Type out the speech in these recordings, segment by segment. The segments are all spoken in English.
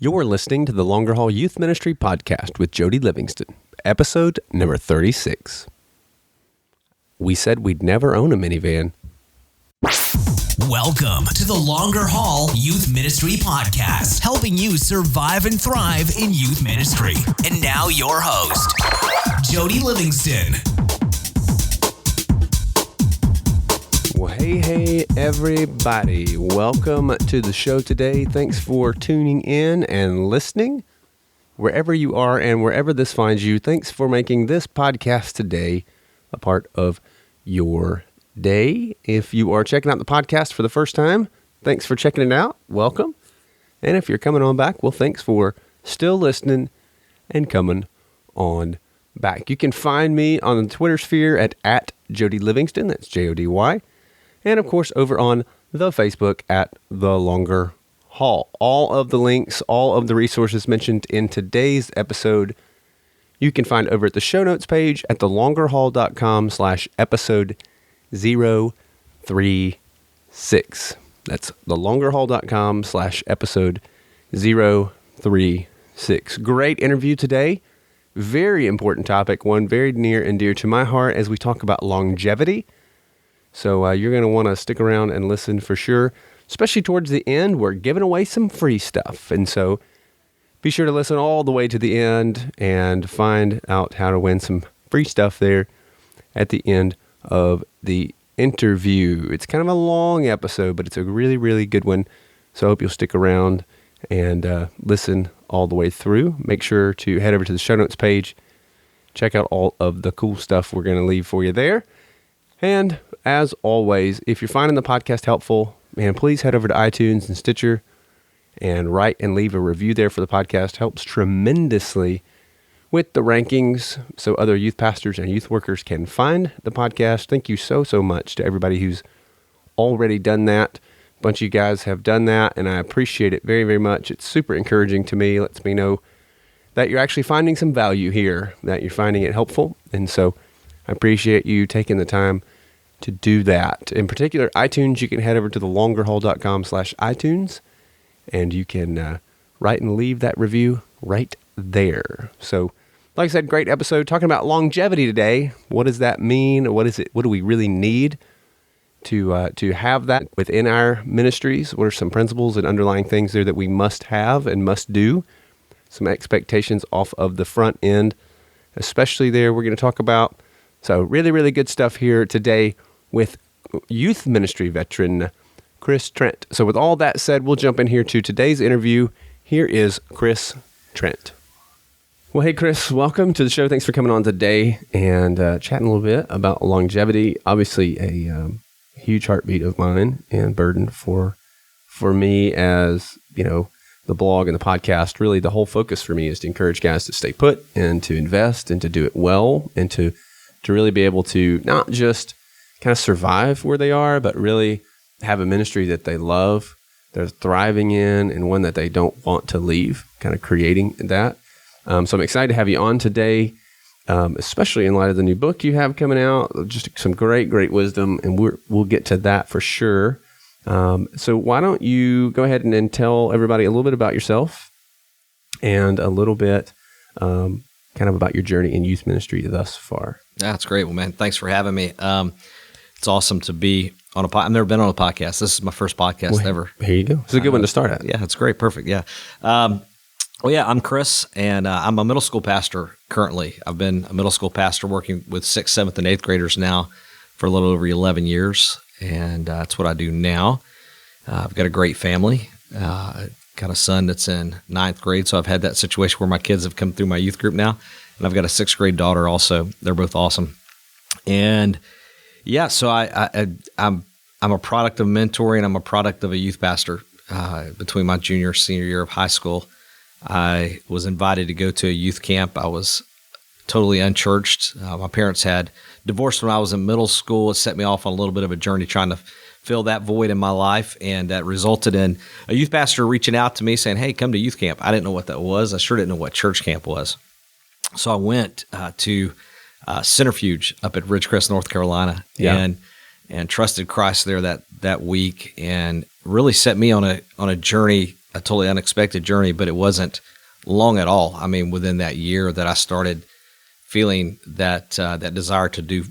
You're listening to the Longer Haul Youth Ministry Podcast with Jody Livingston, episode number 36. We said we'd never own a minivan. Welcome to the Longer Haul Youth Ministry Podcast, helping you survive and thrive in youth ministry. And now your host, Jody Livingston. Well, hey, everybody. Welcome to the show today. Thanks for tuning in and listening. Wherever you are and wherever this finds you, thanks for making this podcast today a part of your day. If you are checking out the podcast for the first time, thanks for checking it out. Welcome. And if you're coming on back, well, thanks for still listening and coming on back. You can find me on the Twitter sphere at Jody Livingston. That's Jody. And of course, over on the Facebook at The Longer Haul. All of the links, all of the resources mentioned in today's episode, you can find over at the show notes page at thelongerhaul.com/episode 036. That's thelongerhaul.com/episode 036. Great interview today. Very important topic, one very near and dear to my heart as we talk about longevity. So you're going to want to stick around and listen for sure, especially towards the end. We're giving away some free stuff. And so be sure to listen all the way to the end and find out how to win some free stuff there at the end of the interview. It's kind of a long episode, but it's a really, really good one. So I hope you'll stick around and listen all the way through. Make sure to head over to the show notes page. Check out all of the cool stuff we're going to leave for you there. And as always, if you're finding the podcast helpful, man, please head over to iTunes and Stitcher and write and leave a review there for the podcast. Helps tremendously with the rankings so other youth pastors and youth workers can find the podcast. Thank you so much to everybody who's already done that. A bunch of you guys have done that, and I appreciate it very, very much. It's super encouraging to me. It lets me know that you're actually finding some value here, that you're finding it helpful. And so I appreciate you taking the time to do that. In particular, iTunes, you can head over to thelongerhaul.com/iTunes, and you can write and leave that review right there. So, like I said, great episode talking about longevity today. What does that mean? What is it? What do we really need to have that within our ministries? What are some principles and underlying things there that we must have and must do? Some expectations off of the front end, especially there we're going to talk about. So really, really good stuff here today with youth ministry veteran Chris Trent. So with all that said, we'll jump in here to today's interview. Here is Chris Trent. Well, hey, Chris, welcome to the show. Thanks for coming on today and chatting a little bit about longevity. Obviously, a huge heartbeat of mine and burden for me as, you know, the blog and the podcast. Really, the whole focus for me is to encourage guys to stay put and to invest and to do it well and to really be able to not just kind of survive where they are, but really have a ministry that they love, they're thriving in, and one that they don't want to leave, kind of creating that. So I'm excited to have you on today, especially in light of the new book you have coming out. Just some great wisdom, and we'll get to that for sure. So why don't you go ahead and tell everybody a little bit about yourself and a little bit kind of about your journey in youth ministry thus far. That's great. Well, man, thanks for having me. It's awesome to be on a podcast. I've never been on a podcast. This is my first podcast ever. Here you go. It's a good one to start at. Yeah, that's great. Perfect. Yeah. I'm Chris, and I'm a middle school pastor currently. I've been a middle school pastor working with 6th, 7th, and 8th graders now for a little over 11 years, and that's what I do now. I've got a great family. Got a son that's in 9th grade, so I've had that situation where my kids have come through my youth group now, and I've got a 6th grade daughter also. They're both awesome. And yeah, so I'm a product of mentoring. I'm a product of a youth pastor. Between my junior and senior year of high school, I was invited to go to a youth camp. I was totally unchurched. My parents had divorced when I was in middle school. It set me off on a little bit of a journey trying to fill that void in my life, and that resulted in a youth pastor reaching out to me saying, hey, come to youth camp. I didn't know what that was. I sure didn't know what church camp was. So I went to Centrifuge up at Ridgecrest, North Carolina, and trusted Christ there that week, and really set me on a journey a totally unexpected journey, but it wasn't long at all. I mean, within that year that I started feeling that that desire to do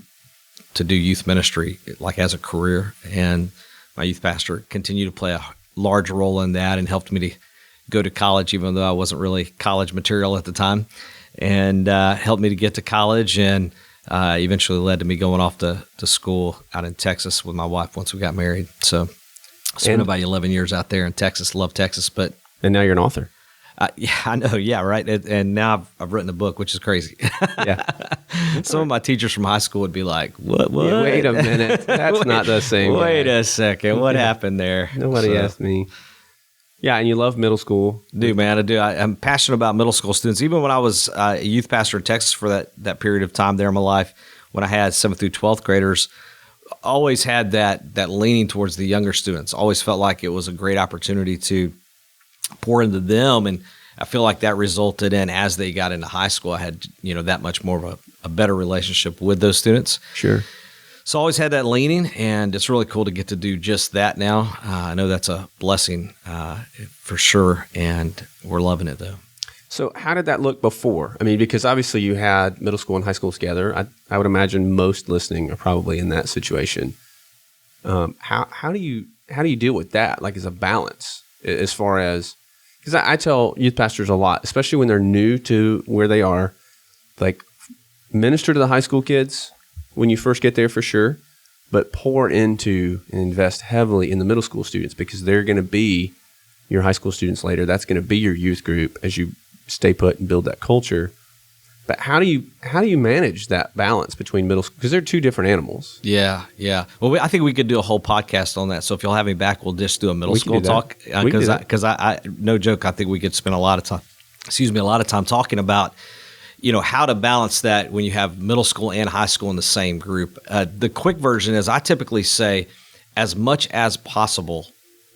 youth ministry, like as a career, and my youth pastor continued to play a large role in that and helped me to go to college, even though I wasn't really college material at the time, and helped me to get to college, and eventually led to me going off to school out in Texas with my wife once we got married. So I spent about 11 years out there in Texas. Love Texas, but And now you're an author. yeah, I know. Yeah, right. And now I've written a book, which is crazy. Yeah. Some of my teachers from high school would be like, "What? Yeah, wait a minute. That's not the same. Wait guy. a second. What happened there?" Nobody So, asked me. Yeah, and you love middle school. Dude, man, I do. I'm passionate about middle school students. Even when I was a youth pastor in Texas for that period of time there in my life, when I had 7th through 12th graders, always had that leaning towards the younger students. Always felt like it was a great opportunity to pour into them, and I feel like that resulted in, as they got into high school, I had that much more of a better relationship with those students. Sure. So I always had that leaning, and it's really cool to get to do just that now. I know that's a blessing for sure, and we're loving it though. So how did that look before? I mean, because obviously you had middle school and high school together. I would imagine most listening are probably in that situation. How do you deal with that? Like as a balance, as far as, because I tell youth pastors a lot, especially when they're new to where they are, like minister to the high school kids when you first get there for sure, but pour into and invest heavily in the middle school students because they're going to be your high school students later. That's going to be your youth group as you stay put and build that culture. But how do you manage that balance between middle school? Because they're two different animals. Yeah. Well, I think we could do a whole podcast on that. So if you'll have me back, we'll just do a middle We can school do that. talk. We can do that. Because I no joke, I think we could spend a lot of time talking about how to balance that when you have middle school and high school in the same group. The quick version is I typically say, as much as possible,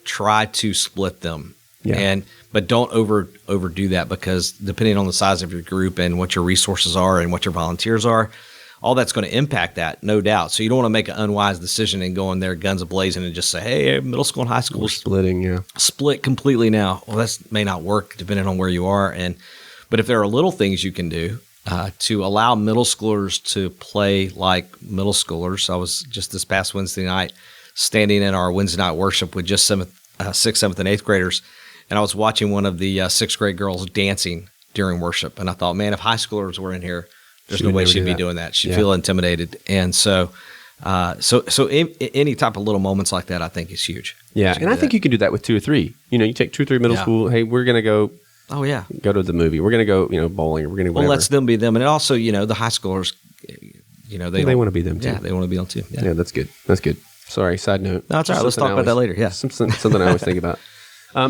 try to split them. Yeah. But don't overdo that, because depending on the size of your group and what your resources are and what your volunteers are, all that's going to impact that, no doubt. So you don't want to make an unwise decision and go in there guns a-blazing and just say, hey, middle school and high school We're splitting, yeah. split completely now. Well, that may not work depending on where you are. But if there are little things you can do to allow middle schoolers to play like middle schoolers. I was just this past Wednesday night standing in our Wednesday night worship with just 6th, 7th, and 8th graders, and I was watching one of the 6th grade girls dancing during worship, and I thought, man, if high schoolers were in here, there's no way she'd be doing that. She'd feel intimidated. And so any type of little moments like that, I think, is huge. Yeah, and I think you can do that with 2 or 3. You take 2 or 3 middle school. Hey, we're going to go. Oh yeah, go to the movie. We're going to go, bowling. We're going to go. Well, let's them be them, and also, the high schoolers, they want to be them too. Yeah, they want to be them too. Yeah, that's good. That's good. Sorry, side note. No, it's all right. Let's talk about that later. Yeah, something I always think about.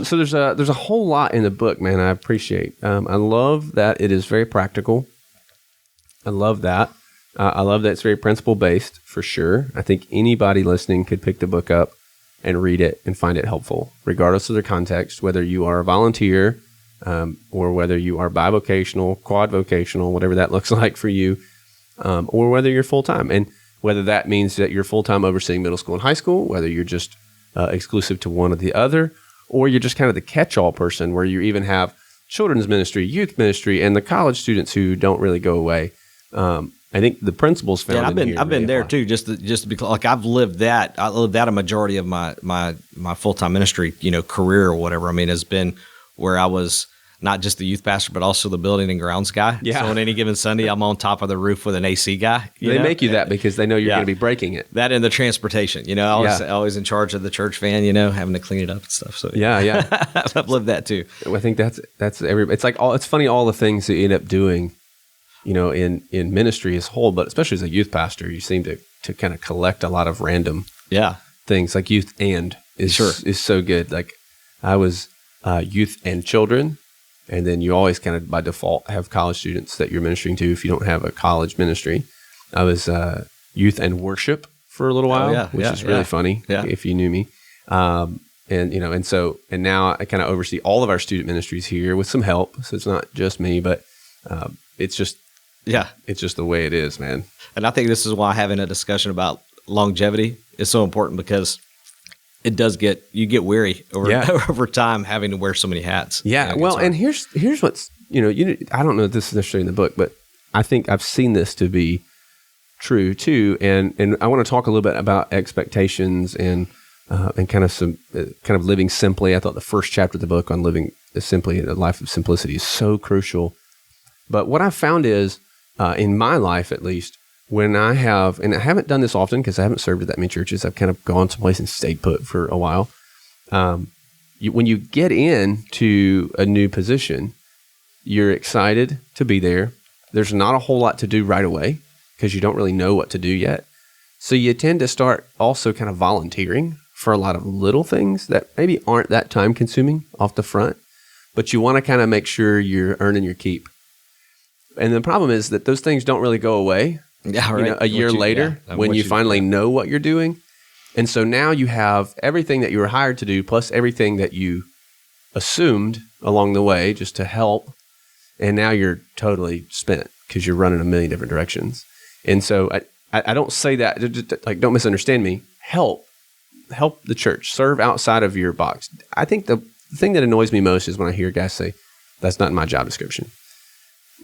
So there's a whole lot in the book, man. I appreciate. I love that it is very practical. I love that. I love that it's very principle based for sure. I think anybody listening could pick the book up and read it and find it helpful, regardless of their context, whether you are a volunteer or whether you are bivocational, quad vocational, whatever that looks like for you, or whether you're full time, and whether that means that you're full time overseeing middle school and high school, whether you're just exclusive to one or the other, or you're just kind of the catch-all person where you even have children's ministry, youth ministry, and the college students who don't really go away. I think the principles found. Yeah, I've been there too. Just to be like, I've lived that. I lived that a majority of my full time ministry, career or whatever. I mean, has been where I was not just the youth pastor, but also the building and grounds guy. Yeah. So on any given Sunday, I'm on top of the roof with an AC guy. They make you that because they know you're going to be breaking it. That and the transportation. I was always in charge of the church van. Having to clean it up and stuff. So yeah. I've lived that too. I think that's it's like it's funny all the things that you end up doing. In ministry as a whole, but especially as a youth pastor, you seem to kind of collect a lot of random things. Like youth is so good. Like I was youth and children, and then you always kind of by default have college students that you're ministering to if you don't have a college ministry. I was youth and worship for a little while, which is really funny if you knew me. And now I kind of oversee all of our student ministries here with some help. So it's not just me, but it's just. Yeah, it's just the way it is, man. And I think this is why having a discussion about longevity is so important, because it does you get weary over Yeah. over time having to wear so many hats. Yeah. it Well, gets and hard. here's what's, I don't know if this is necessarily in the book, but I think I've seen this to be true too. And I want to talk a little bit about expectations and kind of living simply. I thought the first chapter of the book on living simply, a life of simplicity, is so crucial. But what I've found is, in my life at least, when I have, and I haven't done this often because I haven't served at that many churches, I've kind of gone someplace and stayed put for a while. When you get into a new position, you're excited to be there. There's not a whole lot to do right away because you don't really know what to do yet. So you tend to start also kind of volunteering for a lot of little things that maybe aren't that time consuming off the front, but you want to kind of make sure you're earning your keep. And the problem is that those things don't really go away. Yeah, right. A year later, when you finally know what you're doing. And so now you have everything that you were hired to do, plus everything that you assumed along the way just to help. And now you're totally spent because you're running a million different directions. And so I don't say that, like, don't misunderstand me. Help the church, serve outside of your box. I think the thing that annoys me most is when I hear guys say, that's not in my job description.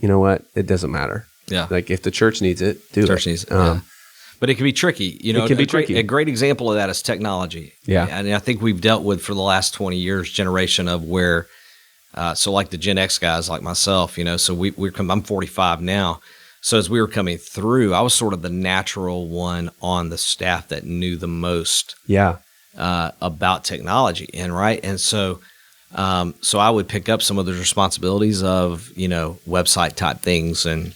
You know what? It doesn't matter. Yeah. Like, if the church needs it, do it. Church needs it. Yeah. But it can be tricky. It can be tricky. A great example of that is technology. Yeah. And I think we've dealt with, for the last 20 years, generation of where, so like the Gen X guys like myself, so I'm 45 now. So as we were coming through, I was sort of the natural one on the staff that knew the most about technology. And so I would pick up some of those responsibilities of, website type things and,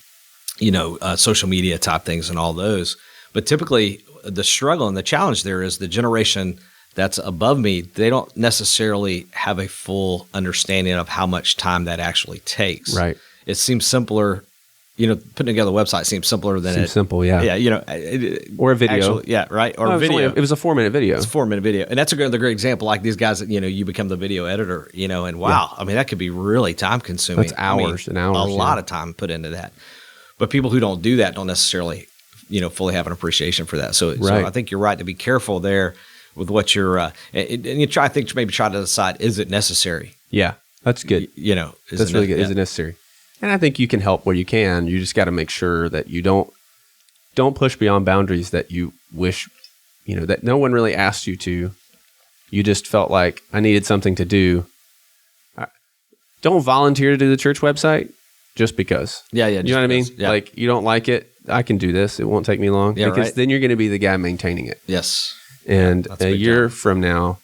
social media type things and all those. But typically the struggle and the challenge there is the generation that's above me, they don't necessarily have a full understanding of how much time that actually takes. Right. It seems simpler, putting together a website seems simpler than Seems simple, yeah. Yeah, or a video. Actually, yeah, right. Or a video. It was a 4-minute video. It's a 4-minute video. And that's another great example, like these guys that, you become the video editor, and wow, I mean, that could be really time consuming. That's hours and hours. A lot of time put into that. But people who don't do that don't necessarily, fully have an appreciation for that. So I think you're right to be careful there with what you're, and you try to decide, is it necessary? Yeah, that's good. That's really good. Yeah. Is it necessary? And I think you can help where you can. You just got to make sure that you don't push beyond boundaries that you wish, that no one really asked you to. You just felt like, I needed something to do. Don't volunteer to do the church website just because. Yeah. You know what I mean? Yeah. Like, you don't like it, I can do this. It won't take me long. Yeah, because right. then you're going to be the guy maintaining it. Yes. And that's a big year job. from now,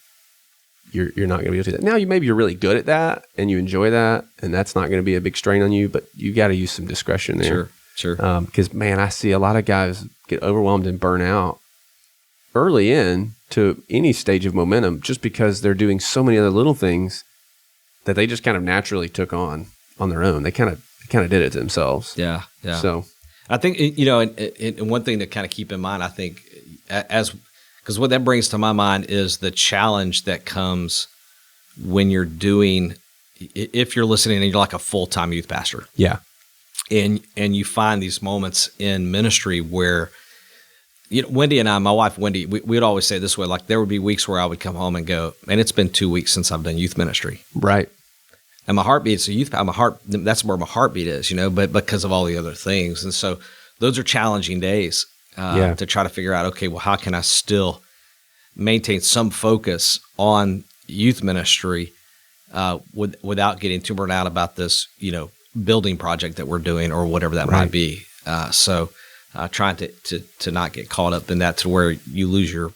you're not going to be able to do that. Now, maybe you're really good at that and you enjoy that, and that's not going to be a big strain on you, but you got to use some discretion there. Sure. Because, man, I see a lot of guys get overwhelmed and burn out early in to any stage of momentum just because they're doing so many other little things that they just kind of naturally took on their own. They kind of did it to themselves. Yeah. So I think, and one thing to kind of keep in mind, I think, because what that brings to my mind is the challenge that comes when you're doing, if you're listening and you're like a full-time youth pastor. Yeah. And you find these moments in ministry where, Wendy and I, my wife Wendy, we would always say it this way, like there would be weeks where I would come home and go, man, it's been 2 weeks since I've done youth ministry. Right. And my heartbeat's a youth, that's where my heartbeat is, but because of all the other things. And so those are challenging days to try to figure out, okay, well, how can I still maintain some focus on youth ministry without getting too burnt out about this, building project that we're doing or whatever that might be. So trying to not get caught up in that to where you lose your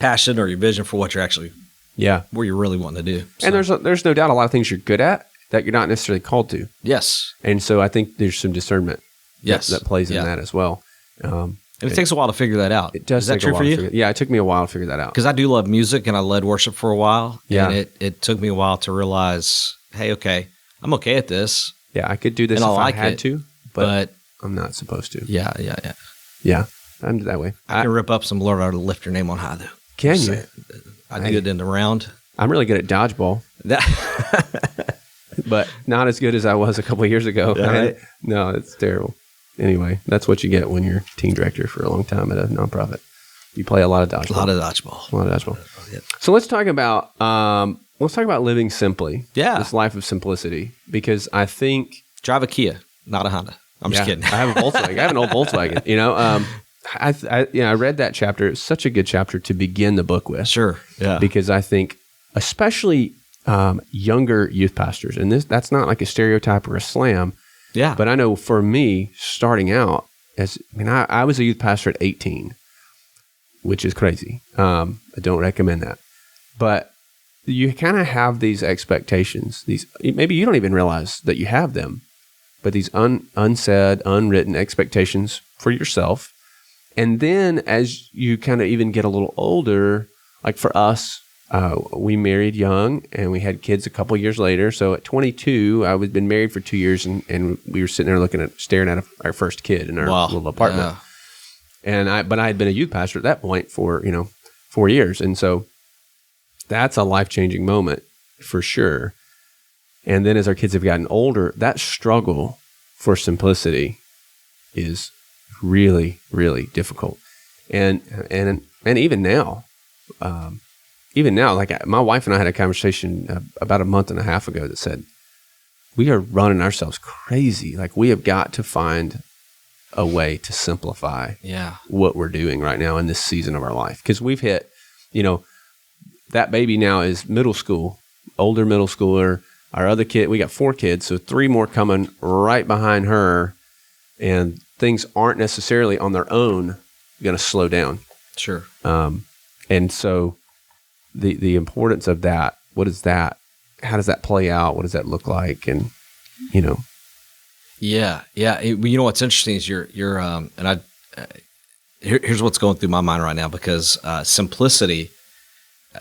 passion or your vision for what you're actually where you're really wanting to do. So. And there's no doubt a lot of things you're good at that you're not necessarily called to. Yes. And so I think there's some discernment that plays in that as well. And it takes a while to figure that out. It does. Is that true for you? Yeah, it took me a while to figure that out. Because I do love music and I led worship for a while. Yeah. And it took me a while to realize, hey, okay, I'm okay at this. Yeah, I could do this and if I like had it, to, but I'm not supposed to. Yeah. Yeah, I'm that way. I can rip up some Lord, I lift your name on high, though. Can you? I do it in the round. I'm really good at dodgeball, but not as good as I was a couple of years ago. Yeah, right? No, it's terrible. Anyway, that's what you get when you're team director for a long time at a nonprofit. You play a lot of dodgeball. A lot of dodgeball. A lot of dodgeball. Yeah. So let's talk about living simply. Yeah. This life of simplicity, because I think Drive a Kia, not a Honda. I'm just kidding. I have a Volkswagen. I have an old Volkswagen. I read that chapter. It's such a good chapter to begin the book with. Sure. Yeah. Because I think, especially younger youth pastors, and that's not like a stereotype or a slam. Yeah. But I know for me, starting out, I was a youth pastor at 18, which is crazy. I don't recommend that. But you kind of have these expectations. Maybe you don't even realize that you have them, but these unsaid, unwritten expectations for yourself. And then as you kind of even get a little older, like for us, we married young and we had kids a couple years later. So at 22, I had been married for 2 years and we were sitting there staring at our first kid in our little apartment. Yeah. But I had been a youth pastor at that point for, 4 years. And so that's a life-changing moment for sure. And then as our kids have gotten older, that struggle for simplicity is really, really difficult. And even now, like my wife and I had a conversation about a month and a half ago that said, we are running ourselves crazy. Like we have got to find a way to simplify what we're doing right now in this season of our life. Because we've hit, that baby now is middle school, older middle schooler. Our other kid, we got 4 kids, so 3 more coming right behind her. And things aren't necessarily on their own going to slow down. Sure. And so the importance of that, what is that? How does that play out? What does that look like? And, Yeah. What's interesting is here's what's going through my mind right now, because simplicity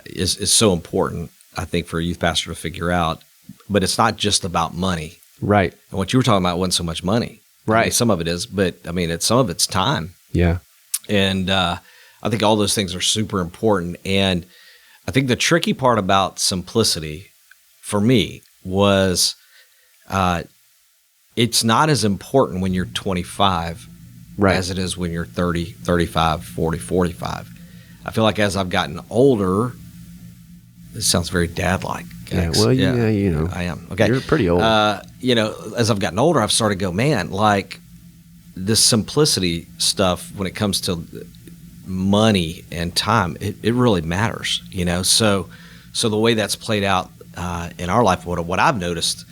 is so important, I think, for a youth pastor to figure out. But it's not just about money. Right. And what you were talking about wasn't so much money. Right. I mean, some of it is, but some of it's time. Yeah. And I think all those things are super important. And I think the tricky part about simplicity for me was it's not as important when you're 25 as it is when you're 30, 35, 40, 45. I feel like as I've gotten older, this sounds very dad-like. Yeah, well, I am. Okay. You're pretty old. As I've gotten older, I've started to go, man, like this simplicity stuff when it comes to money and time, it really matters, So the way that's played out in our life, what I've noticed,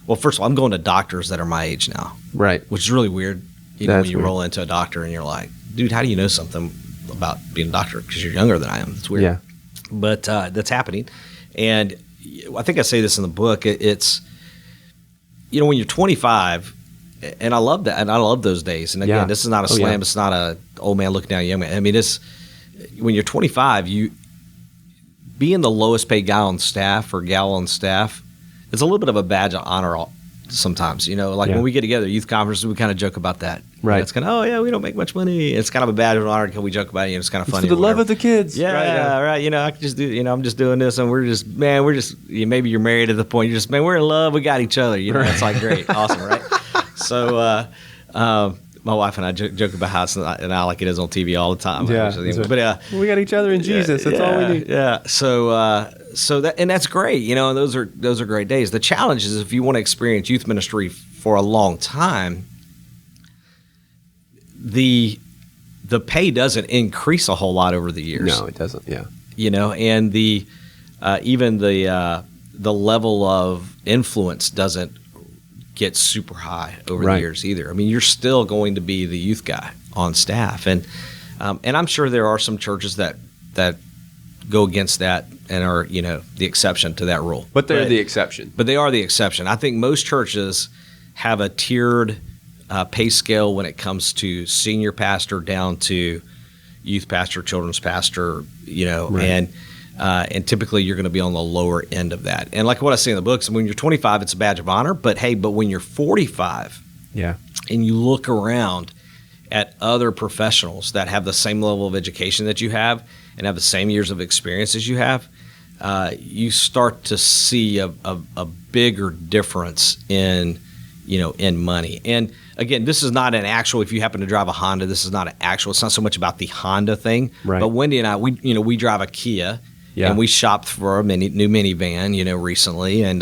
well, first of all, I'm going to doctors that are my age now. Right. Which is really weird. When you roll into a doctor and you're like, dude, how do you know something about being a doctor? Because you're younger than I am. It's weird. Yeah. But that's happening. And I think I say this in the book. It's, when you're 25, and I love that, and I love those days. And again, this is not a slam. Yeah. It's not a old man looking down at a young man. I mean, when you're 25, you being the lowest paid guy on staff or gal on staff, it's a little bit of a badge of honor sometimes. When we get together, youth conferences, we kind of joke about that. Right. It's kind of, we don't make much money. It's kind of a badge of honor until we joke about it. It's kind of funny. For the love of the kids. Yeah, right. I can just do, I'm just doing this, and we're just, maybe you're married at the point. You're just, man, we're in love. We got each other. It's like great, awesome, right? So, my wife and I joke about how it's not like it is on TV all the time. Yeah, but we got each other in Jesus. That's all we need. Yeah. So that's great. And those are great days. The challenge is if you want to experience youth ministry for a long time, the pay doesn't increase a whole lot over the years. No, it doesn't. Yeah. And the even the level of influence doesn't get super high over the years either. I mean, you're still going to be the youth guy on staff, and I'm sure there are some churches that go against that and are the exception to that rule. But they're the exception. But they are the exception. I think most churches have a tiered pay scale when it comes to senior pastor down to youth pastor, children's pastor, and typically you're going to be on the lower end of that. And like what I say in the books, when you're 25, it's a badge of honor. But when you're 45, and you look around at other professionals that have the same level of education that you have and have the same years of experience as you have, you start to see a bigger difference in in money. And again, this is not an actual, if you happen to drive a Honda, this is not an actual, it's not so much about the Honda thing. Right. But Wendy and I, we drive a Kia, Yeah. and we shopped for a new minivan, recently. And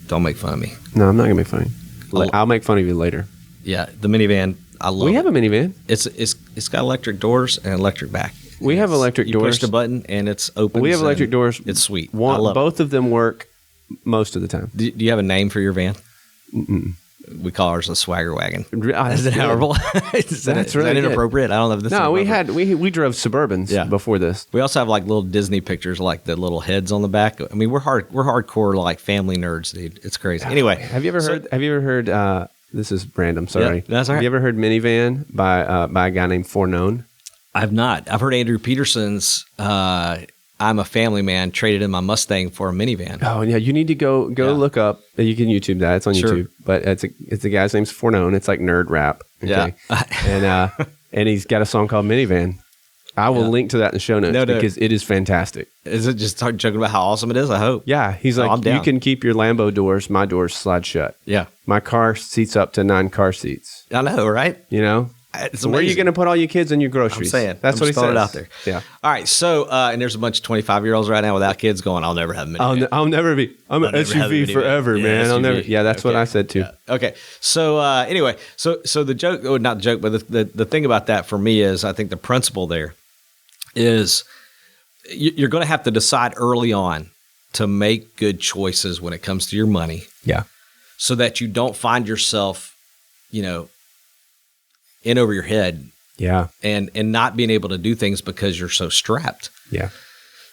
don't make fun of me. No, I'm not gonna make fun of you. Well- I'll make fun of you later. Yeah, the minivan, I love We it. have a minivan. It's got electric doors and electric back. We have electric you doors. push the button and it's open. We have electric doors. It's sweet. I One, love it. both of them work most of the time. Do you have a name for your van? We call ours a swagger wagon. Is it horrible? Is That's that really good. inappropriate? I don't know if this is No, inappropriate. we drove Suburbans Yeah. before this. We also have like little Disney pictures, like the little heads on the back. I mean, we're hardcore like family nerds, dude. It's crazy. Anyway, Have you ever heard? This is random. Sorry. Yeah, that's all right. Have you ever heard Minivan by a guy named Fornone? I've not. I've heard Andrew Peterson's I'm a Family Man traded in my Mustang for a minivan. Oh yeah, you need to go look up. You can YouTube that. It's on Sure. YouTube. But it's a guy's name's Fornone. It's like nerd rap. Okay? Yeah. and he's got a song called Minivan. I will link to that in the show notes No. because it is fantastic. Is it just joking about how awesome it is? I hope. Yeah, he's Oh, like, I'm down. you can keep your Lambo doors. My doors slide shut. Yeah. My car seats up to 9 car seats. I know, right? You know. It's So where are you amazing. going to put all your kids and your groceries? I'm saying. That's I'm what he just throwing says. it out there. Yeah. All right. So, and there's a bunch of 25-year-olds right now without kids going, I'll never have a minivan. I'll never be. I'm an I'll never have a SUV minivan. forever, Yeah, man. I'll SUV. never. Yeah, that's what Okay. I said too. Yeah. Okay. So anyway, so the joke, or not the joke, but the thing about that for me is, I think the principle there is you're going to have to decide early on to make good choices when it comes to your money, Yeah. so that you don't find yourself, in over your head Yeah. and not being able to do things because you're so strapped. Yeah.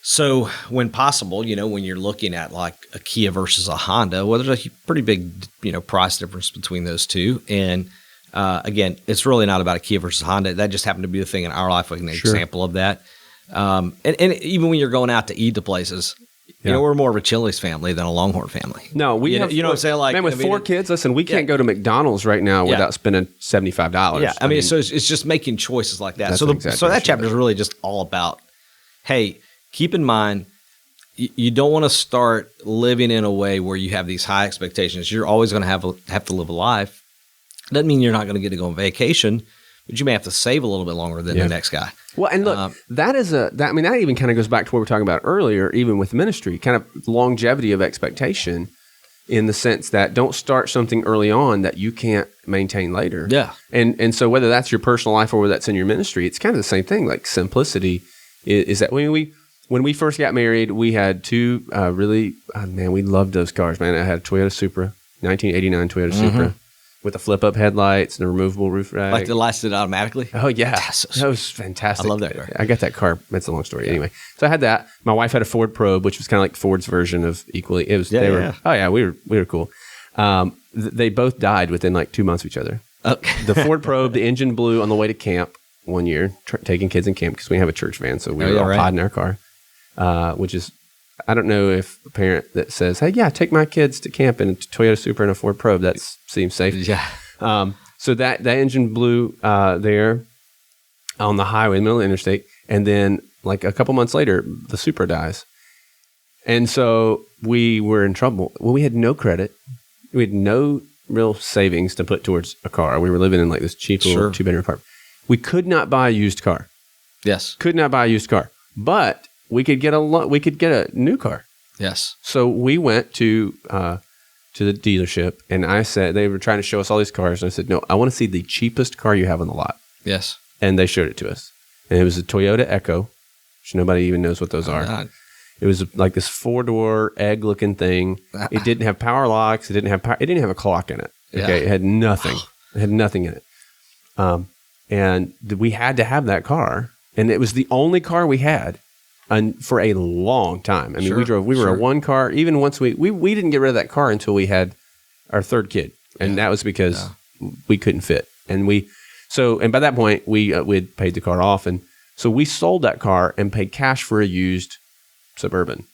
So when possible, when you're looking at like a Kia versus a Honda, well, there's a pretty big, price difference between those two. And again, it's really not about a Kia versus Honda. That just happened to be the thing in our life, like an Sure. example of that. And even when you're going out to eat to places, Yeah. we're more of a Chili's family than a Longhorn family. No, we You know- have. you know what I'm saying? Like, man, with I mean, 4 kids, listen, we can't go to McDonald's right now Yeah. without spending $75. Yeah, I mean, so it's just making choices like that. That's So exactly so what that you chapter is really just all about, hey, keep in mind, you don't want to start living in a way where you have these high expectations. You're always going to have to live a life. Doesn't mean you're not going to get to go on vacation, but you may have to save a little bit longer than the next guy. Well, and look, that even kind of goes back to what we were talking about earlier, even with ministry, kind of longevity of expectation, in the sense that don't start something early on that you can't maintain later. Yeah. And so whether that's your personal life or whether that's in your ministry, it's kind of the same thing. Like simplicity is that when we first got married, we had 2 we loved those cars, man. I had a Toyota Supra, 1989 Toyota Supra with the flip-up headlights and a removable roof rack. Like the lights did automatically. Oh yeah, That's so that was fantastic. I love that car. I got that car. That's a long story. Anyway, so I had that. My wife had a Ford Probe, which was kind of like Ford's version of equally. It was. Yeah, they yeah, were. yeah. Oh yeah, we were cool. They both died within like 2 months of each other. Okay. The Ford Probe, the engine blew on the way to camp one year, taking kids in camp because we have a church van, so we were all pod in our car, which is. I don't know if a parent that says, "Hey, yeah, take my kids to camp in a Toyota Supra and a Ford Probe," that seems safe. Yeah. So that engine blew there on the highway in the middle of the interstate, and then like a couple months later, the Supra dies, and so we were in trouble. Well, we had no credit, we had no real savings to put towards a car. We were living in like this cheap little 2-bedroom apartment. We could not buy a used car. Yes. Could not buy a used car, but we could get a new car. Yes. So we went to the dealership, and I said, they were trying to show us all these cars, and I said, no, I want to see the cheapest car you have on the lot. Yes. And they showed it to us. And it was a Toyota Echo, which nobody even knows what those are. God. It was like this 4-door egg-looking thing. It didn't have power locks. It didn't have a clock in it. Okay, Yeah. It had nothing. It had nothing in it. And we had to have that car, and it was the only car we had for a long time. I mean, we were a one car. Even once we didn't get rid of that car until we had our 3rd kid, and that was because we couldn't fit. And and by that point we had paid the car off, and so we sold that car and paid cash for a used Suburban,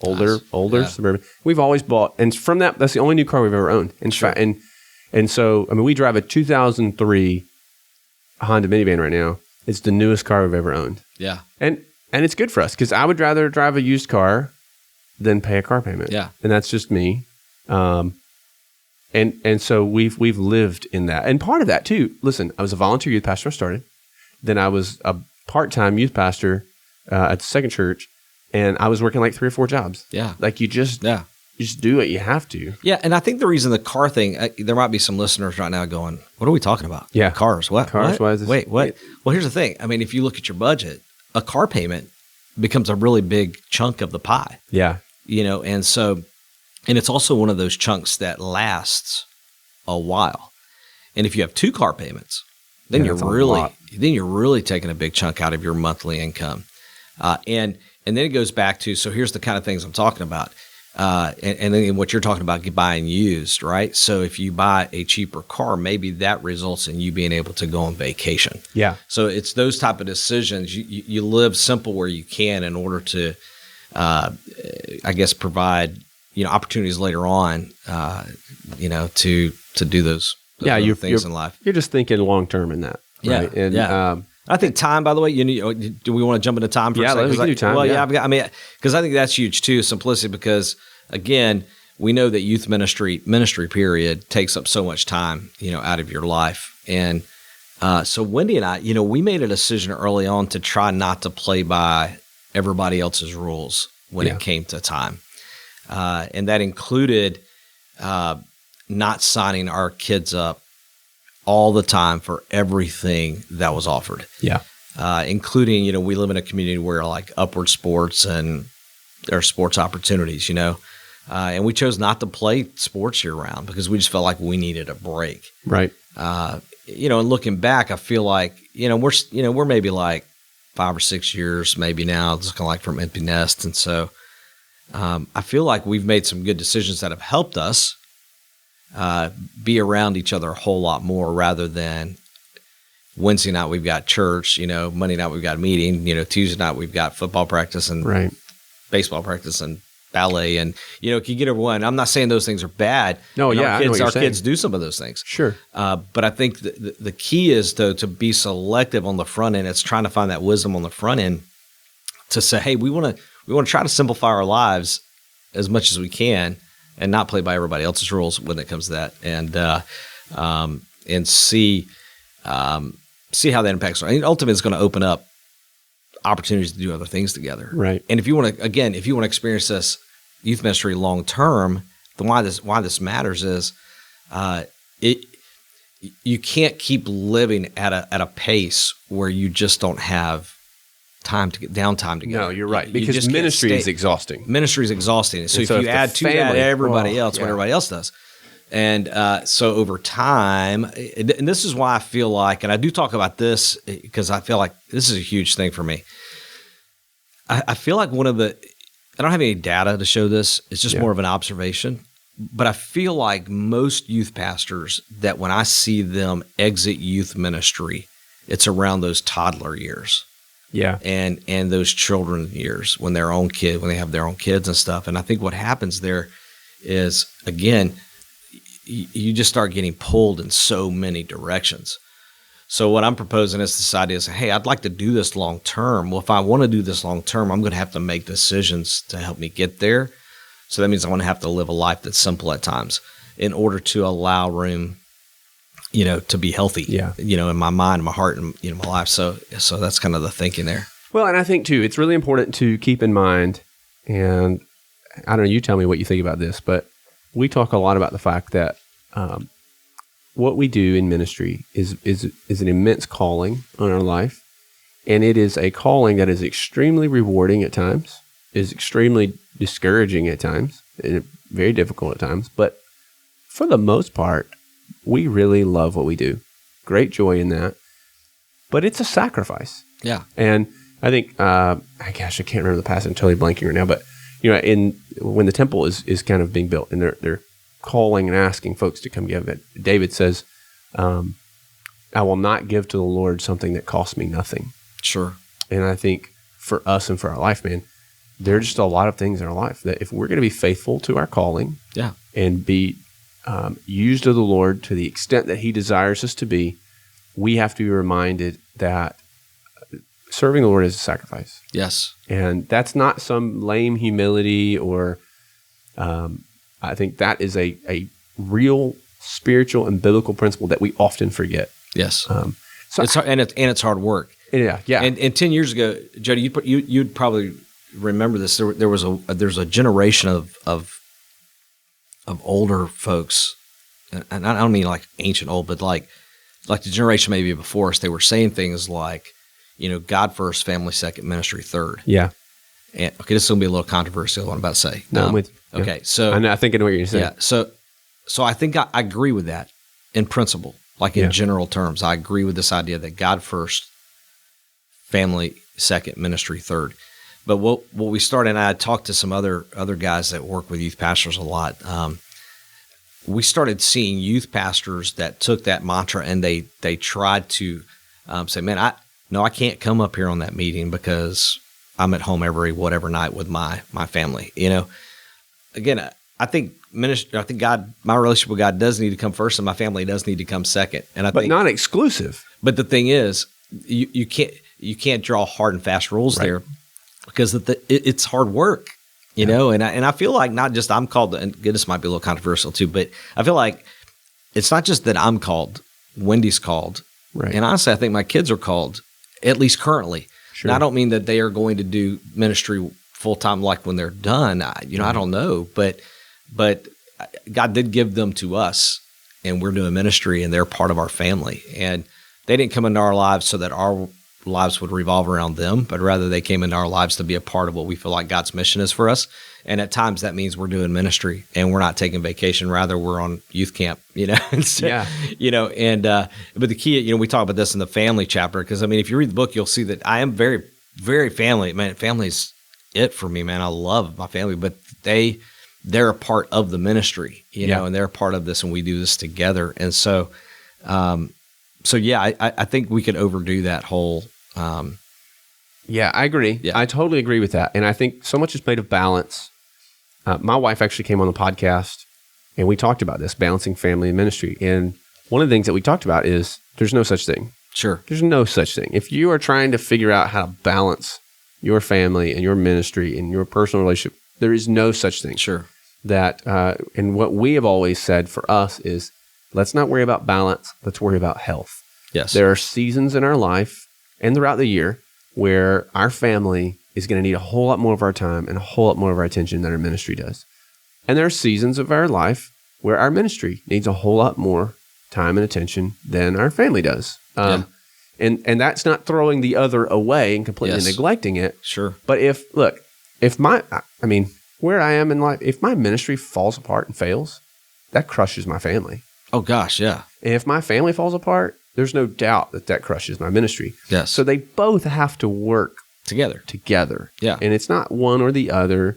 older Suburban. We've always bought, and from that's the only new car we've ever owned. In fact, and so I mean, we drive a 2003 Honda minivan right now. It's the newest car we've ever owned. Yeah. And it's good for us because I would rather drive a used car than pay a car payment. Yeah. And that's just me. And so we've lived in that. And part of that too, listen, I was a volunteer youth pastor when I started. Then I was a part-time youth pastor at the second church, and I was working like 3 or 4 jobs. Yeah. Like you just do it. You have to. Yeah, and I think the reason the car thing, there might be some listeners right now going, what are we talking about? Yeah. Cars. What? Cars? What? Why is this? Wait, what? Well, here's the thing. I mean, if you look at your budget, a car payment becomes a really big chunk of the pie. Yeah. And so, and it's also one of those chunks that lasts a while. And if you have 2 car payments, then you're really taking a big chunk out of your monthly income. And then it goes back to, so here's the kind of things I'm talking about. And then what you're talking about, buying used, right? So if you buy a cheaper car, maybe that results in you being able to go on vacation. Yeah. So it's those type of decisions. You live simple where you can in order to, I guess, provide opportunities later on, to do those other things in life. You're just thinking long term in that. Right? Yeah. And, I think time, by the way, do we want to jump into time for a second? We can do time. Well, yeah. Because I think that's huge too, simplicity, because again, we know that youth ministry period takes up so much time, out of your life. And so Wendy and I, we made a decision early on to try not to play by everybody else's rules when it came to time. And that included not signing our kids up all the time for everything that was offered. Yeah. Including, we live in a community where like Upward Sports and there are sports opportunities, and we chose not to play sports year round because we just felt like we needed a break. Right. And looking back, I feel like, we're maybe like 5 or 6 years, maybe now, it's looking like from empty nest. And so I feel like we've made some good decisions that have helped us be around each other a whole lot more, rather than Wednesday night we've got church, Monday night we've got a meeting, Tuesday night we've got football practice and baseball practice and ballet, and can you get everyone? I'm not saying those things are bad. No, and yeah, our kids do some of those things. Sure. But I think the key is to be selective on the front end. It's trying to find that wisdom on the front end to say, hey, we want to try to simplify our lives as much as we can, and not play by everybody else's rules when it comes to that, and see how that impacts. I mean, ultimately, it's going to open up opportunities to do other things together. Right. And if you want to experience this youth ministry long term, then why this matters is, you can't keep living at a pace where you just don't have time to get downtime together. No, you're right. Because ministry is exhausting. Ministry is exhausting. So if you add to that everybody else, what everybody else does. And so over time, and this is why I feel like, and I do talk about this because I feel like this is a huge thing for me. I feel like I don't have any data to show this. It's just more of an observation. But I feel like most youth pastors, that when I see them exit youth ministry, it's around those toddler years. Yeah. And those children years when they have their own kids and stuff. And I think what happens there is, again, you just start getting pulled in so many directions. So what I'm proposing is this idea is, hey, I'd like to do this long term. Well, if I want to do this long term, I'm going to have to make decisions to help me get there. So that means I want to have to live a life that's simple at times in order to allow room, to be healthy, in my mind, my heart, and, my life. So that's kind of the thinking there. Well, and I think too, it's really important to keep in mind, and I don't know, you tell me what you think about this, but we talk a lot about the fact that what we do in ministry is an immense calling on our life, and it is a calling that is extremely rewarding at times, is extremely discouraging at times, and very difficult at times, but for the most part, we really love what we do. Great joy in that, but it's a sacrifice. Yeah. And I think, I can't remember the passage, I'm totally blanking right now, but when the temple is kind of being built and they're calling and asking folks to come give it, David says, I will not give to the Lord something that costs me nothing. Sure. And I think for us and for our life, man, there are just a lot of things in our life that if we're going to be faithful to our calling and be used of the Lord to the extent that he desires us to be, we have to be reminded that serving the Lord is a sacrifice. Yes. And that's not some lame humility or I think that is a real spiritual and biblical principle that we often forget. Yes. So it's hard, and it's hard work. Yeah. And 10 years ago, Jody, you'd probably remember this. There's a generation of older folks, and I don't mean like ancient old, but like the generation maybe before us. They were saying things like, God first, family second, ministry third. Yeah. And okay, this is gonna be a little controversial. What I'm about to say. No, I'm with you. Okay, so I think I know what you're saying. Yeah. So I think I agree with that in principle, like in general terms. I agree with this idea that God first, family second, ministry third. But what we started, and I talked to some other guys that work with youth pastors a lot. We started seeing youth pastors that took that mantra and they tried to say, man, I can't come up here on that meeting because I'm at home every whatever night with my family. Again, I think God, my relationship with God does need to come first, and my family does need to come second. And but not exclusive. But the thing is, you can't draw hard and fast rules there, because it's hard work, you know. And I feel like not just I'm called, and this might be a little controversial too, but I feel like it's not just that I'm called. Wendy's called, right? And honestly, I think my kids are called, at least currently. Sure. And I don't mean that they are going to do ministry full time, like when they're done. I don't know, but God did give them to us, and we're doing ministry, and they're part of our family. And they didn't come into our lives so that our lives would revolve around them, but rather they came into our lives to be a part of what we feel like God's mission is for us. And at times that means we're doing ministry, and we're not taking vacation. Rather, we're on youth camp, And so, but the key, we talk about this in the family chapter, because if you read the book, you'll see that I am very, very family. Man, family's it for me, man. I love my family, but they're a part of the ministry, and they're a part of this, and we do this together. And so, I think we could overdo that whole. Yeah, I agree. Yeah. I totally agree with that. And I think so much is made of balance. My wife actually came on the podcast, and we talked about this, balancing family and ministry. And one of the things that we talked about is there's no such thing. Sure. There's no such thing. If you are trying to figure out how to balance your family and your ministry and your personal relationship, there is no such thing. Sure. That, and what we have always said for us is, let's not worry about balance. Let's worry about health. Yes. There are seasons in our life and throughout the year where our family is going to need a whole lot more of our time and a whole lot more of our attention than our ministry does. And there are seasons of our life where our ministry needs a whole lot more time and attention than our family does. And that's not throwing the other away and completely neglecting it. Sure. But where I am in life, if my ministry falls apart and fails, that crushes my family. Oh gosh, yeah. And if my family falls apart, there's no doubt that crushes my ministry. Yes. So they both have to work together. Yeah. And it's not one or the other,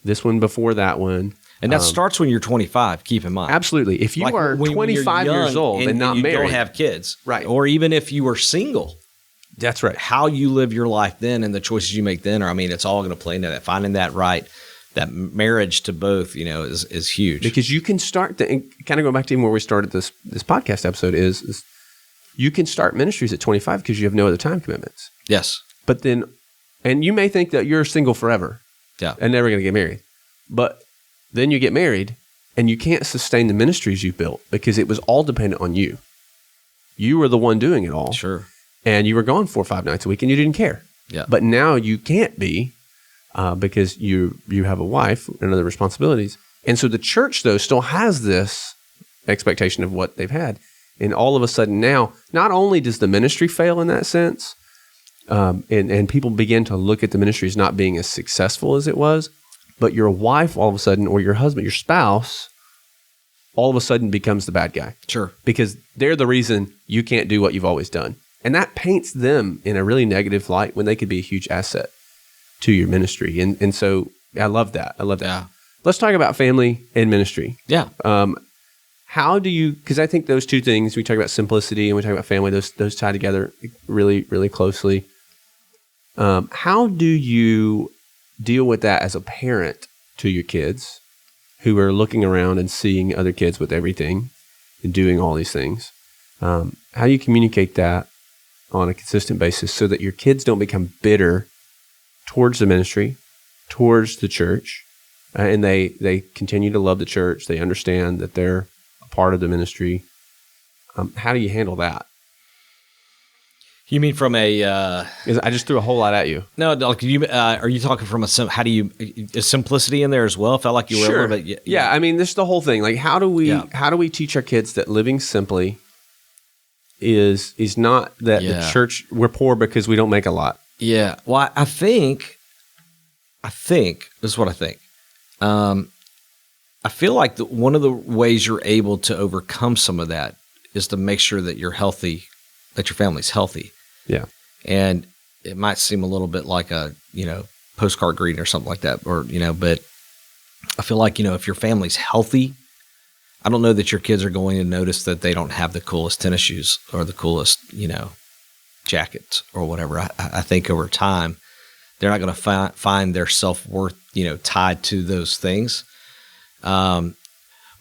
this one before that one. And that starts when you're 25, keep in mind. Absolutely. If you are 25 years old and not you married. don't have kids. Right. Or even if you are single. That's right. How you live your life then and the choices you make then it's all going to play into that. Finding that that marriage to both, is huge. Because you can start, and kind of going back to even where we started this podcast episode is you can start ministries at 25 because you have no other time commitments. Yes. But then, and you may think that you're single forever. Yeah. And never going to get married. But then you get married and you can't sustain the ministries you built because it was all dependent on you. You were the one doing it all. Sure. And you were gone 4 or 5 nights a week and you didn't care. Yeah. But now you can't be because you have a wife and other responsibilities. And so the church, though, still has this expectation of what they've had. And all of a sudden now, not only does the ministry fail in that sense, and people begin to look at the ministry as not being as successful as it was, but your wife all of a sudden, or your husband, your spouse, all of a sudden becomes the bad guy. Sure. Because they're the reason you can't do what you've always done. And that paints them in a really negative light when they could be a huge asset to your ministry. And so I love that. Yeah. Let's talk about family and ministry. Yeah. How do you, because I think those two things, we talk about simplicity and we talk about family, those tie together really, really closely. How do you deal with that as a parent to your kids who are looking around and seeing other kids with everything and doing all these things? How do you communicate that on a consistent basis so that your kids don't become bitter towards the ministry, towards the church, and they continue to love the church. They understand that they're a part of the ministry. How do you handle that? You mean from a? I just threw a whole lot at you. No, like are you talking from how do you is simplicity in there as well? Felt like you were a little bit. Yeah, I mean, this is the whole thing. Like, how do we teach our kids that living simply is not that the church, we're poor because we don't make a lot. Yeah. Well, I think this is what I think. I feel like one of the ways you're able to overcome some of that is to make sure that you're healthy, that your family's healthy. Yeah. And it might seem a little bit like a, postcard greeting or something like that, or, but I feel like, if your family's healthy, I don't know that your kids are going to notice that they don't have the coolest tennis shoes or the coolest, jackets or whatever. I think over time, they're not going to find their self-worth, tied to those things. But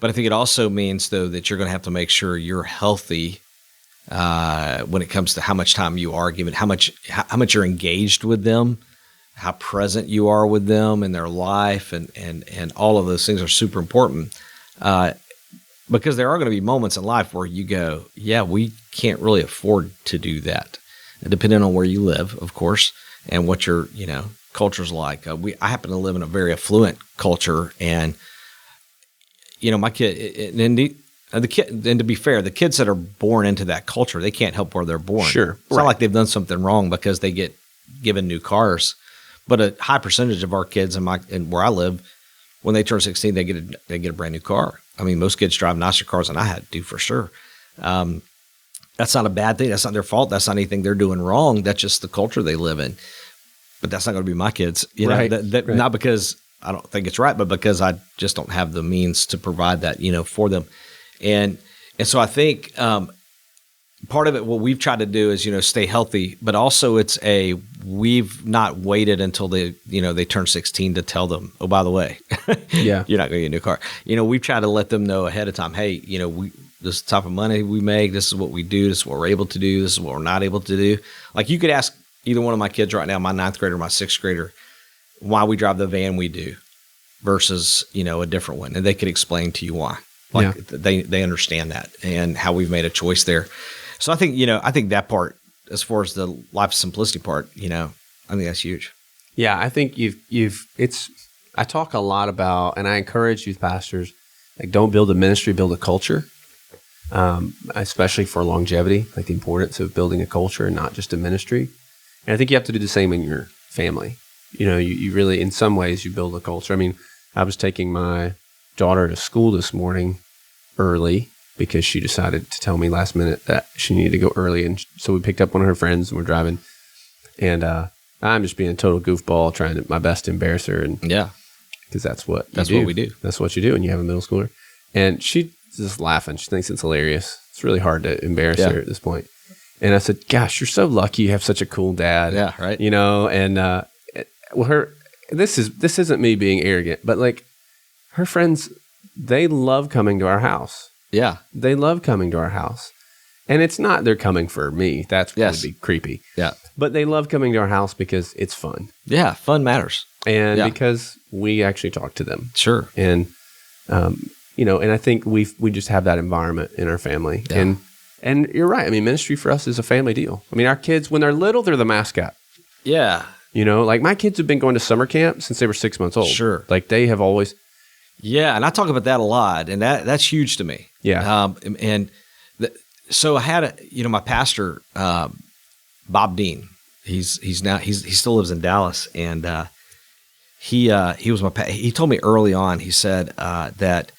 I think it also means, though, that you're going to have to make sure you're healthy when it comes to how much time you are given, how much you're engaged with them, how present you are with them in their life, and all of those things are super important. Because there are going to be moments in life where you go, yeah, we can't really afford to do that, depending on where you live, of course, and what your culture's like. I happen to live in a very affluent culture, and my kid, and to be fair, the kids that are born into that culture, they can't help where they're born. Sure, it's not like they've done something wrong because they get given new cars. But a high percentage of our kids and where I live, when they turn 16, they get a brand new car. I mean, most kids drive nicer cars than I had to, for sure. That's not a bad thing. That's not their fault. That's not anything they're doing wrong. That's just the culture they live in. But that's not going to be my kids. Right. Not because I don't think it's right, but because I just don't have the means to provide that, for them. And so I think part of it, what we've tried to do is, stay healthy, but also we've not waited until they turn 16 to tell them, oh, by the way, yeah, you're not going to get a new car. We've tried to let them know ahead of time, hey, this is the type of money we make. This is what we do. This is what we're able to do. This is what we're not able to do. Like, you could ask either one of my kids right now, my 9th grader, my 6th grader, why we drive the van we do versus, a different one. And they could explain to you why. Like, they understand that and how we've made a choice there. So I think, that part, as far as the life simplicity part, I think that's huge. Yeah, I think I talk a lot about, and I encourage youth pastors, like, don't build a ministry, build a culture, especially for longevity, like the importance of building a culture and not just a ministry. And I think you have to do the same in your family. You really, in some ways, you build a culture. I mean, I was taking my daughter to school this morning early because she decided to tell me last minute that she needed to go early. And so we picked up one of her friends and we're driving. And I'm just being a total goofball, trying my best to embarrass her. And yeah, because that's what we do. That's what you do when you have a middle schooler. And she's just laughing. She thinks it's hilarious. It's really hard to embarrass her at this point. And I said, gosh, you're so lucky you have such a cool dad. Yeah, right. And this isn't me being arrogant, but like, her friends, they love coming to our house. Yeah. They love coming to our house. And it's not they're coming for me. That's would be creepy. Yeah. But they love coming to our house because it's fun. Yeah, fun matters. And because we actually talk to them. Sure. And, and I think we just have that environment in our family. Yeah. And you're right. I mean, ministry for us is a family deal. I mean, our kids, when they're little, they're the mascot. Yeah. Like, my kids have been going to summer camp since they were 6 months old. Sure. Like, they have always... Yeah, and I talk about that a lot, and that's huge to me. Yeah. So I had my pastor, Bob Dean. He still lives in Dallas, and he was he told me early on. He said that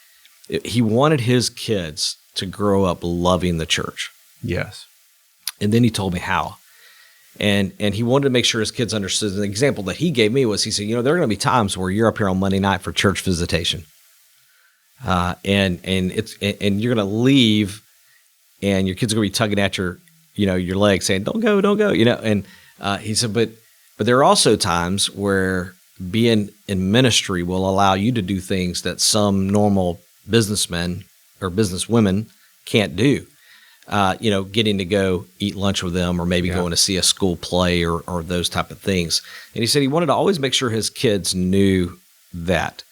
he wanted his kids to grow up loving the church. Yes. And then he told me how. And he wanted to make sure his kids understood. The example that he gave me was, he said, there are going to be times where you're up here on Monday night for church visitation. And you're going to leave and your kids are going to be tugging at your leg saying, don't go. And he said, but there are also times where being in ministry will allow you to do things that some normal businessmen or businesswomen can't do. Getting to go eat lunch with them or maybe going to see a school play or those type of things. And he said he wanted to always make sure his kids knew that.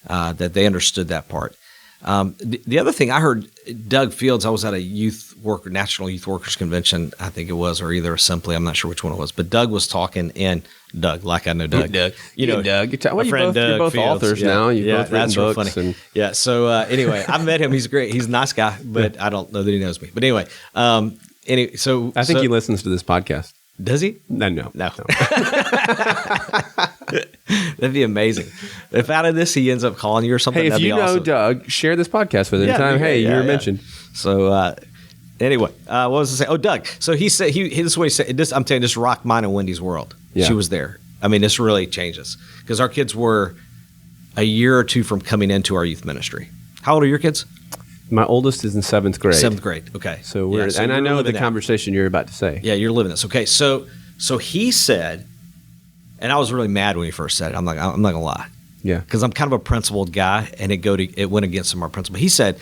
that they understood that part. The other thing I heard, Doug Fields, I was at a National Youth Workers Convention, I think it was, or either Assembly, I'm not sure which one it was, but Doug was talking, and Doug, like I know Doug. Doug. You know, Doug. my friend Doug you're both Fields. authors now. You've both written that's real books. funny. And Yeah, so anyway, I've met him. He's great. He's a nice guy, but I don't know that he knows me. But anyway, so I think he listens to this podcast. Does he? No. That'd be amazing. If out of this he ends up calling you or something, Hey, if that'd you be know awesome. Doug, share this podcast with him. Yeah, Tell him, hey, you were mentioned. So anyway, what was I saying? Oh, Doug. So he said this is what he said. I'm telling you, this rocked mine and Wendy's world. Yeah. She was there. I mean, this really changes because our kids were a year or two from coming into our youth ministry. How old are your kids? My oldest is in 7th grade. 7th grade. Okay. So we're, Yeah, and I you're know the living that. conversation you're about to say. Yeah, you're living this. Okay. So he said, and I was really mad when he first said it. I'm not gonna lie. Yeah. Because I'm kind of a principled guy, and it went against some of our principle. He said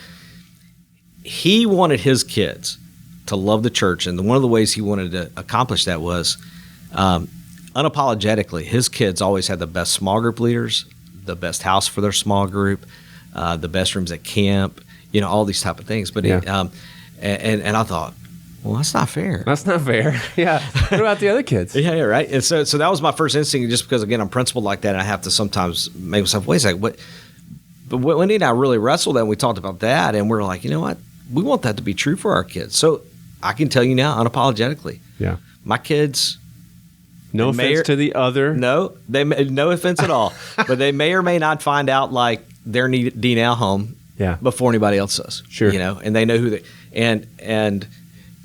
he wanted his kids to love the church, and one of the ways he wanted to accomplish that was unapologetically. His kids always had the best small group leaders, the best house for their small group, the best rooms at camp, all these type of things. But Yeah. and I thought, well, that's not fair. That's not fair. Yeah. What about the other kids? Yeah, right. And so that was my first instinct, just because, again, I'm principled like that, and I have to sometimes make myself, wait a second, what? But Wendy and I really wrestled, and we talked about that, and we're like, you know what? We want that to be true for our kids. So I can tell you now, unapologetically, Yeah. my kids. No They may offense or- to the other. No, no offense at all, but they may or may not find out like their D now home Yeah. before anybody else does. Sure. And they know who they and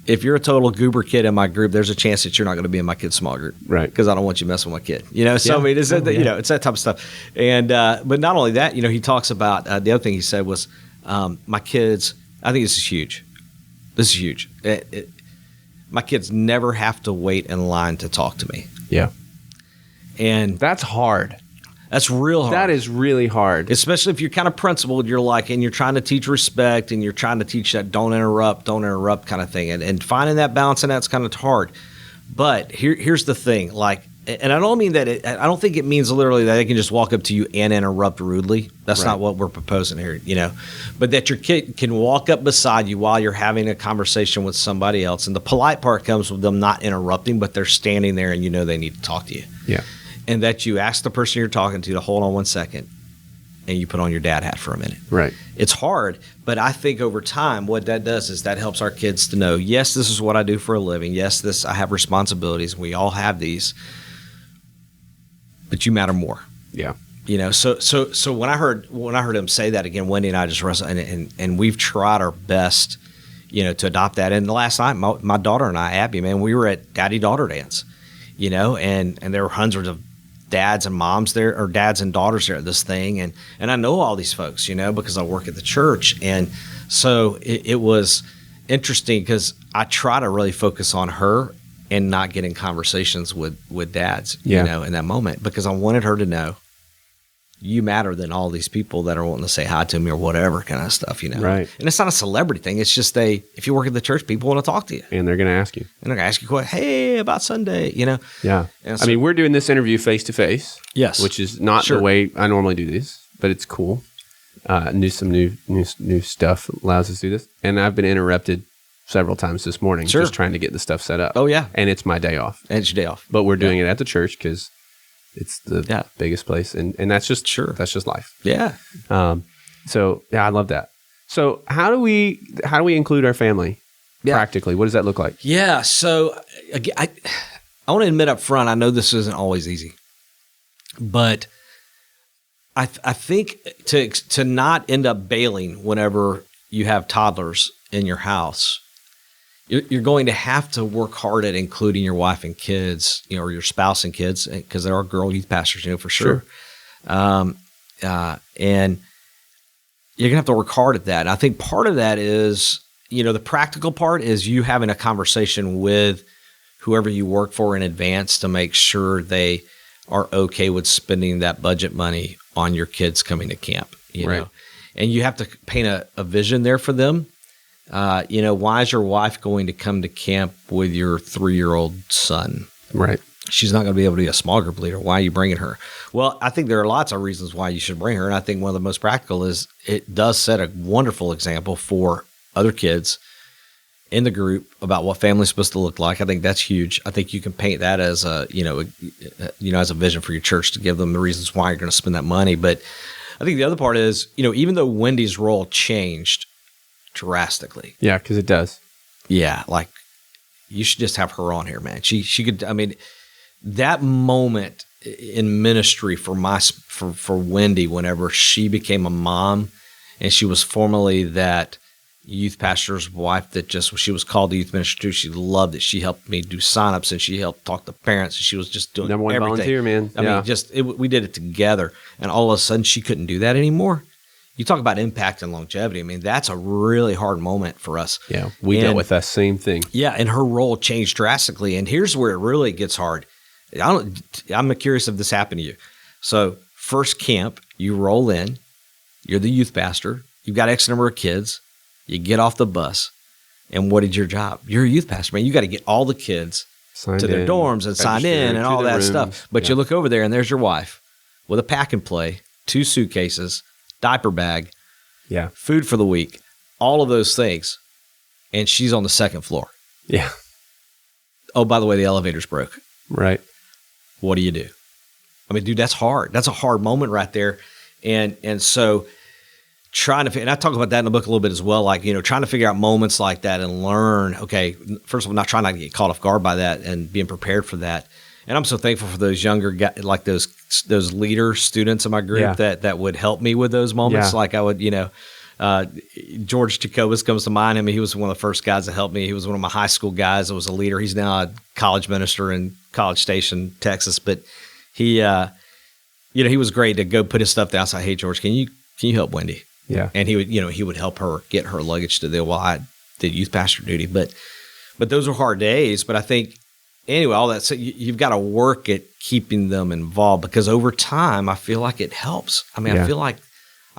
if you're a total goober kid in my group, there's a chance that you're not going to be in my kid's small group, Right. Because I don't want you messing with my kid. So Yeah. I mean, it's Oh, yeah. it's that type of stuff. And but not only that, he talks about the other thing he said was my kids. I think this is huge. This is huge. My kids never have to wait in line to talk to me, Yeah. and That's hard. that's real hard. That is really hard. Especially if you're kind of principled, you're like, and you're trying to teach respect, and you're trying to teach that don't interrupt kind of thing, and finding that balance, and that's kind of hard. But here's the thing, like, and I don't mean that. I don't think it means literally that they can just walk up to you and interrupt rudely. That's Right. not what we're proposing here, But that your kid can walk up beside you while you're having a conversation with somebody else, and the polite part comes with them not interrupting, but they're standing there, and they need to talk to you. Yeah. And that you ask the person you're talking to hold on 1 second, and you put on your dad hat for a minute. Right. It's hard, but I think over time what that does is that helps our kids to know, yes, this is what I do for a living. Yes, I have responsibilities. We all have these, but you matter more. Yeah. So when I heard him say that again, Wendy and I just wrestled, and we've tried our best, to adopt that. And last night, my daughter and I, Abby, man, we were at daddy-daughter dance, and there were hundreds of dads and moms there, or dads and daughters there at this thing. And I know all these folks, because I work at the church. And so it was interesting because I try to really focus on her and not get in conversations with dads, Yeah. in that moment, because I wanted her to know you matter than all these people that are wanting to say hi to me or whatever kind of stuff, Right. And it's not a celebrity thing. It's just if you work at the church, people want to talk to you. And they're going to ask you. And they're going to ask you, hey, about Sunday, Yeah. And I mean, we're doing this interview face to face. Yes. Which is not Sure. the way I normally do this, but it's cool. Some new stuff allows us to do this. And I've been interrupted several times this morning Sure. just trying to get the stuff set up. Oh, yeah. And it's my day off. And it's your day off. But we're doing it at the church because it's the Yeah. biggest place. And that's just Sure. That's just life. Yeah. So yeah, I love that. So how do we include our family Yeah. practically? What does that look like? Yeah. So again, I want to admit up front, I know this isn't always easy, but I think to not end up bailing whenever you have toddlers in your house, you're going to have to work hard at including your wife and kids, or your spouse and kids, because there are girl youth pastors, for sure. And you're gonna have to work hard at that. And I think part of that is, the practical part is you having a conversation with whoever you work for in advance to make sure they are okay with spending that budget money on your kids coming to camp, Right. And you have to paint a vision there for them. Why is your wife going to come to camp with your 3-year-old son? Right. she's not going to be able to be a small group leader. Why are you bringing her? Well, I think there are lots of reasons why you should bring her. And I think one of the most practical is it does set a wonderful example for other kids in the group about what family's supposed to look like. I think that's huge. I think you can paint that as as a vision for your church to give them the reasons why you're going to spend that money. But I think the other part is, even though Wendy's role changed drastically. Yeah, because it does. Yeah, like you should just have her on here, man. She could. I mean, that moment in ministry for Wendy, whenever she became a mom, and she was formerly that youth pastor's wife that she was called to youth ministry too. She loved it. She helped me do signups and she helped talk to parents. And she was just doing number one everything. Volunteer, man. I mean, we did it together. And all of a sudden, she couldn't do that anymore. You talk about impact and longevity. I mean, that's a really hard moment for us. Yeah, we dealt with that same thing. Yeah, and her role changed drastically. And here's where it really gets hard. I'm curious if this happened to you. So first camp, you roll in. You're the youth pastor. You've got X number of kids. You get off the bus, and what is your job? You're a youth pastor, man. You got to get all the kids to their dorms and signed in and all that stuff. But you look over there, and there's your wife with a pack and play, 2 suitcases, diaper bag, food for the week, all of those things, and she's on the second floor. Yeah. Oh, by the way, the elevator's broke. Right. What do you do? I mean, dude, that's hard. That's a hard moment right there, and so. And I talk about that in the book a little bit as well, like, trying to figure out moments like that and learn, okay, first of all, not trying not to get caught off guard by that and being prepared for that. And I'm so thankful for those younger guys, like those leader students in my group that would help me with those moments. Like I would, George Jacobus comes to mind. I mean, he was one of the first guys that helped me. He was one of my high school guys that was a leader. He's now a college minister in College Station, Texas. But he, he was great to go put his stuff down. So, hey, George, can you help Wendy? Yeah. And he would help her get her luggage to the while I did youth pastor duty. But those were hard days. But I think, anyway, all that, so you've got to work at keeping them involved, because over time, I feel like it helps. I mean, I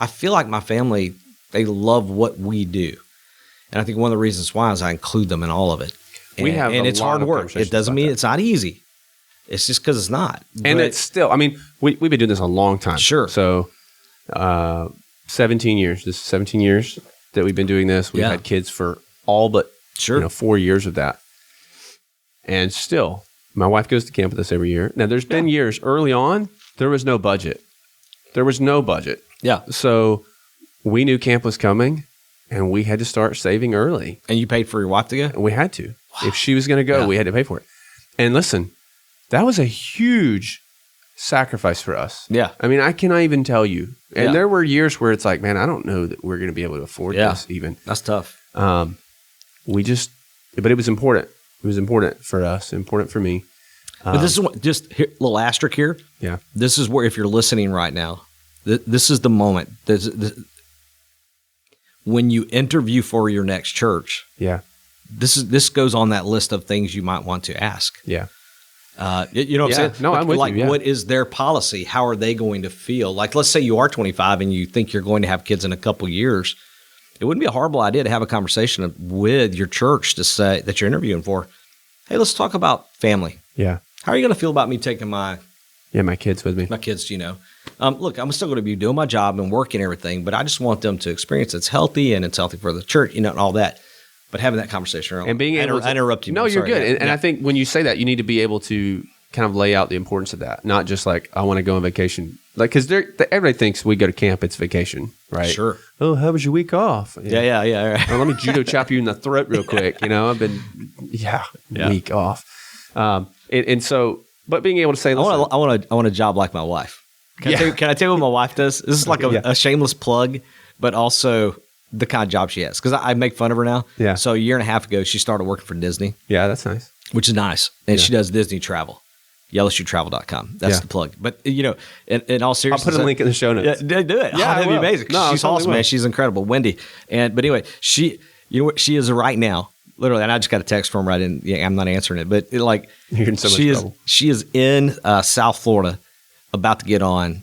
feel like my family, they love what we do. And I think one of the reasons why is I include them in all of it. And it's hard work. It doesn't mean it's not easy. It's just because it's not. And it's still, I mean, we've been doing this a long time. Sure. So, 17 years. This is 17 years that we've been doing this. We've had kids for all but 4 years of that. And still, my wife goes to camp with us every year. Now, there's been years early on, there was no budget. Yeah. So we knew camp was coming, and we had to start saving early. And you paid for your wife to go? And we had to. Wow. If she was going to go, we had to pay for it. And listen, that was a huge sacrifice for us. Yeah. I mean, I cannot even tell you. And there were years where it's like, man, I don't know that we're going to be able to afford this even. That's tough. But it was important. It was important for us, important for me. But this is just a little asterisk here. Yeah. This is where, if you're listening right now, this is the moment. When you interview for your next church. Yeah. This goes on that list of things you might want to ask. Yeah. You know what I'm saying? No, I'm with you. Yeah. What is their policy? How are they going to feel? Like, let's say you are 25 and you think you're going to have kids in a couple years. It wouldn't be a horrible idea to have a conversation with your church to say that you're interviewing for, hey, let's talk about family. Yeah. How are you going to feel about me taking my kids with me? My kids, look, I'm still going to be doing my job and working and everything, but I just want them to experience it's healthy and it's healthy for the church, and all that. But having that conversation early. And being able to interrupt you. No, you're good. And I think when you say that, you need to be able to kind of lay out the importance of that. Not just like, I want to go on vacation. Like, because everybody thinks we go to camp, it's vacation, right? Sure. Oh, how was your week off? Yeah. Right. Well, let me judo chop you in the throat real quick. I've been, week off. And so, but being able to say, listen, I want a job like my wife. Can I tell you what my wife does? This is like a shameless plug, but also the kind of job she has. Because I make fun of her now. Yeah. So a year and a half ago, she started working for Disney. Yeah, that's nice. Which is nice. And she does Disney travel. YellowShoeTravel.com. That's the plug. But, in all seriousness. I'll put a link in the show notes. Yeah, do it. That'd be amazing. No, she's awesome, man. She's incredible. Wendy. But anyway, she is right now, literally, and I just got a text from her. I'm not answering it. But you're in so much trouble. She is in South Florida about to get on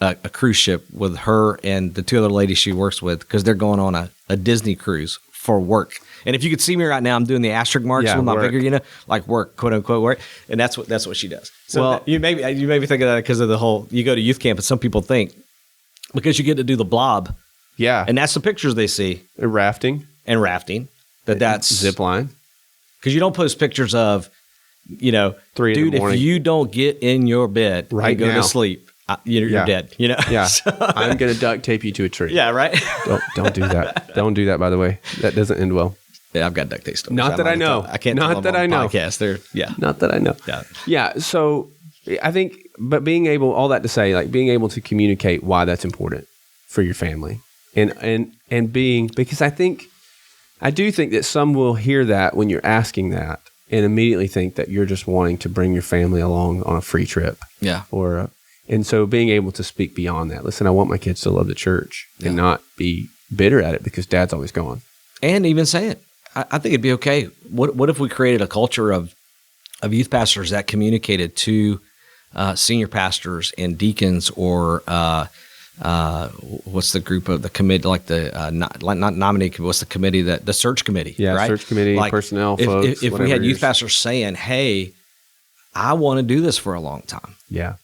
a cruise ship with her and the 2 other ladies she works with, because they're going on a Disney cruise for work. And if you could see me right now, I'm doing the asterisk marks with my work. finger, like work, quote unquote work. And that's what she does. So Well- you may be thinking of that because of the whole, you go to youth camp and some people think because you get to do the blob Yeah. and that's the pictures they see rafting, and rafting that's zip line. because you don't post pictures of, 3 in the dude, if morning. you don't get in your bed Right and go now. to sleep, you're Yeah. dead, Yeah. So- I'm going to duct tape you to a tree. yeah, right. Don't do that. Don't do that, by the way. That doesn't end well. Yeah, I've got duct tape stories. Not that I know. I can't. Not tell that them I on know. Podcast. They're Not that I know. Yeah. Yeah. So I think, but being able, all that to say, like being able to communicate why that's important for your family and being, because I do think that some will hear that when you're asking that and immediately think that you're just wanting to bring your family along on a free trip. Yeah. And so being able to speak beyond that, listen, I want my kids to love the church and not be bitter at it because dad's always gone. And even say it. I think it'd be okay. What if we created a culture of youth pastors that communicated to senior pastors and deacons or what's the group of the committee, like the not nominating committee, what's the committee, the search committee, Yeah, right? search committee, Like, personnel if, folks. If we whatever had it youth is. pastors saying, hey, I want to do this for a long time. Yeah.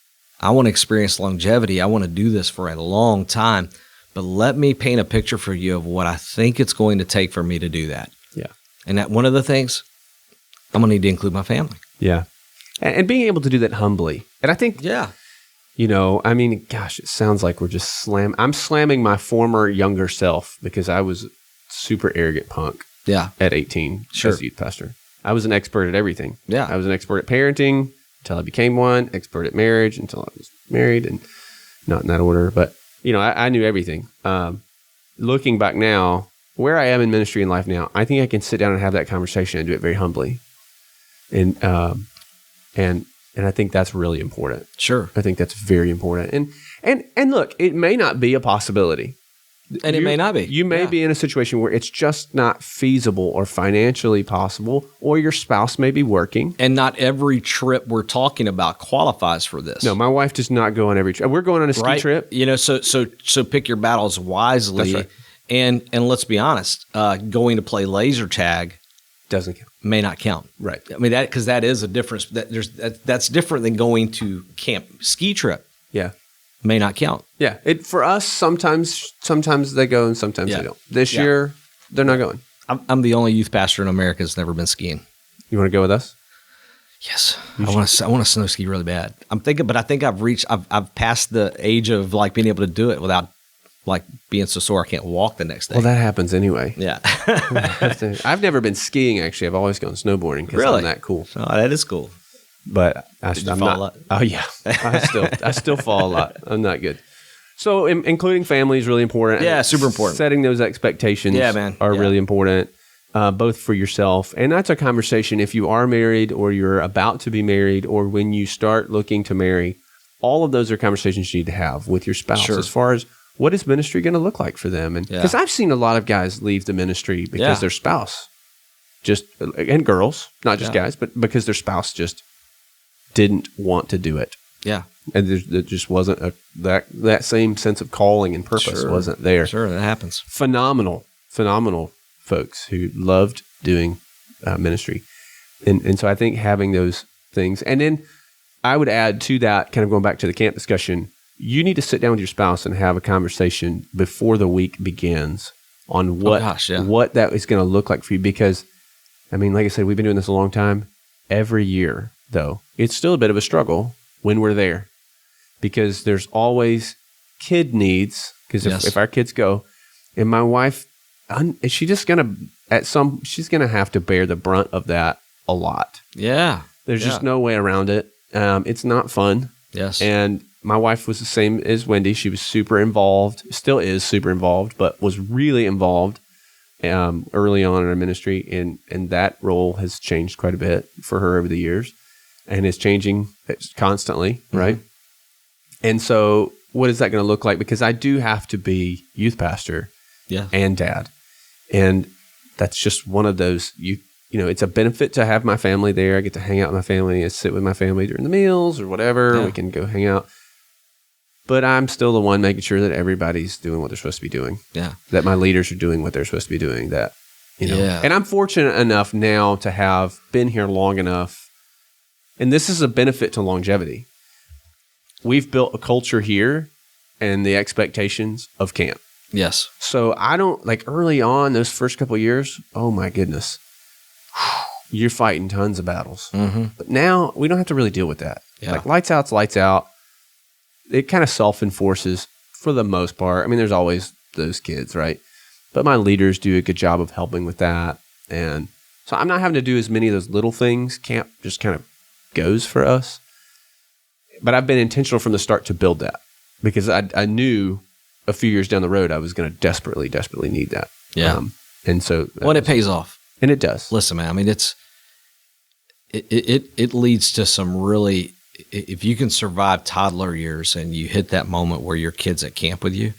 I want to experience longevity. I want to do this for a long time. But let me paint a picture for you of what I think it's going to take for me to do that. Yeah. And that one of the things, I'm going to need to include my family. Yeah. And being able to do that humbly. And I think, Yeah. I mean, gosh, it sounds like we're just I'm slamming my former younger self because I was super arrogant punk Yeah. at 18 Sure. as a youth pastor. I was an expert at everything. Yeah. I was an expert at parenting until I became one, expert at marriage until I was married, and not in that order. But, I knew everything. Looking back now, where I am in ministry and life now, I think I can sit down and have that conversation and do it very humbly. And I think that's really important. Sure. I think that's very important. And look, it may not be a possibility. And it may not be. You may Yeah. be in a situation where it's just not feasible or financially possible, or your spouse may be working. And not every trip we're talking about qualifies for this. No, my wife does not go on every trip. We're going on a ski right? trip. So pick your battles wisely. That's right. And let's be honest, going to play laser tag Doesn't count. may not count. Right. I mean because that is a difference. That's different than going to camp. Ski trip Yeah. may not count. Yeah. For us, sometimes they go and sometimes Yeah. they don't. This Yeah. year, they're not going. I'm the only youth pastor in America that's never been skiing. You want to go with us? Yes, I want to snow ski really bad. I think I've passed the age of like being able to do it without like being so sore I can't walk the next day. Well, that happens anyway. yeah. I've never been skiing, actually. I've always gone snowboarding because Really? I'm that cool. Oh, that is cool. But you I'm fall not. a lot? Oh yeah, I still fall a lot. I'm not good. So including family is really important. Yeah, super important. Setting those expectations, Yeah, man. are Yeah. really important, both for yourself, and that's a conversation if you are married or you're about to be married or when you start looking to marry. All of those are conversations you need to have with your spouse Sure. as far as what is ministry going to look like for them, and Yeah. because I've seen a lot of guys leave the ministry because Yeah. their spouse and girls, not just Yeah. guys, but because their spouse just didn't want to do it. Yeah. And there just wasn't that same sense of calling and purpose Sure. wasn't there. Sure, that happens. Phenomenal folks who loved doing ministry. And so I think having those things. And then I would add to that, kind of going back to the camp discussion, you need to sit down with your spouse and have a conversation before the week begins on what that is going to look like for you. Because, I mean, like I said, we've been doing this a long time. Every year, though, it's still a bit of a struggle when we're there because there's always kid needs. Because if our kids go, and my wife, is she just going to, she's going to have to bear the brunt of that a lot. Yeah. There's just no way around it. It's not fun. Yes. And my wife was the same as Wendy. She was super involved, still is super involved, but was really involved early on in our ministry. And that role has changed quite a bit for her over the years and is changing constantly, right? And so what is that going to look like? Because I do have to be youth pastor and dad. And that's just one of those, it's a benefit to have my family there. I get to hang out with my family and sit with my family during the meals or whatever. Yeah. We can go hang out. But I'm still the one making sure that everybody's doing what they're supposed to be doing. Yeah. That my leaders are doing what they're supposed to be doing. That You know? Yeah. And I'm fortunate enough now to have been here long enough, and this is a benefit to longevity. We've built a culture here and the expectations of camp. Yes. So I don't, like early on, those first couple of years, oh my goodness, you're fighting tons of battles. Mm-hmm. But now we don't have to really deal with that. Yeah. Like lights out's lights out. It kind of self-enforces for the most part. I mean, there's always those kids, right? But my leaders do a good job of helping with that. And so I'm not having to do as many of those little things. Camp just kind of goes for us. But I've been intentional from the start to build that because I knew a few years down the road I was going to desperately need that. Yeah. And so When it pays off. And it does. Listen, man, I mean, it leads to some really, if you can survive toddler years and you hit that moment where your kid's at camp with you,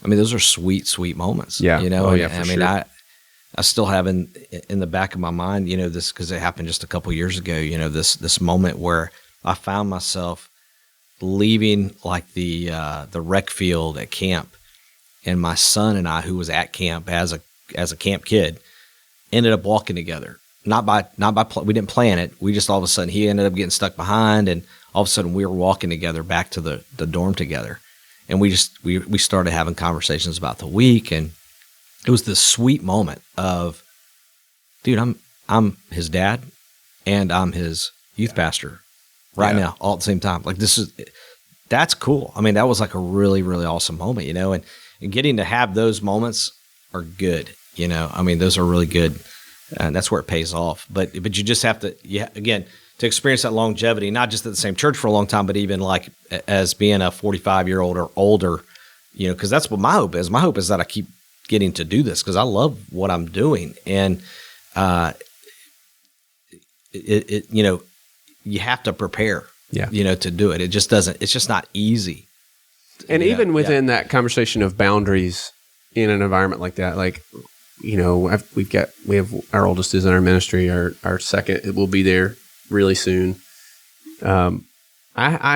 I mean, those are sweet, sweet moments. Yeah. You know, Oh, and, yeah, for I mean, sure. I still have in the back of my mind, you know, this, because it happened just a couple years ago, you know, this moment where I found myself leaving like the rec field at camp, and my son and I, who was at camp as a camp kid, ended up walking together. We didn't plan it. We just all of a sudden he ended up getting stuck behind, and all of a sudden we were walking together back to the dorm together, and we started having conversations about the week, and it was this sweet moment of, dude, I'm his dad, and I'm his youth pastor right now, all at the same time. Like that's cool. I mean, that was like a really, really awesome moment, you know, and getting to have those moments are good, you know. I mean, those are really good, and that's where it pays off. But you just have to, again, to experience that longevity, not just at the same church for a long time, but even like as being a 45-year-old or older, you know, because that's what my hope is. My hope is that I keep getting to do this because I love what I'm doing, and you know, you have to prepare, you know, to do it. It just doesn't. It's just not easy. And even within that conversation of boundaries in an environment like that, like, you know, we have our oldest is in our ministry, our second, it will be there really soon. I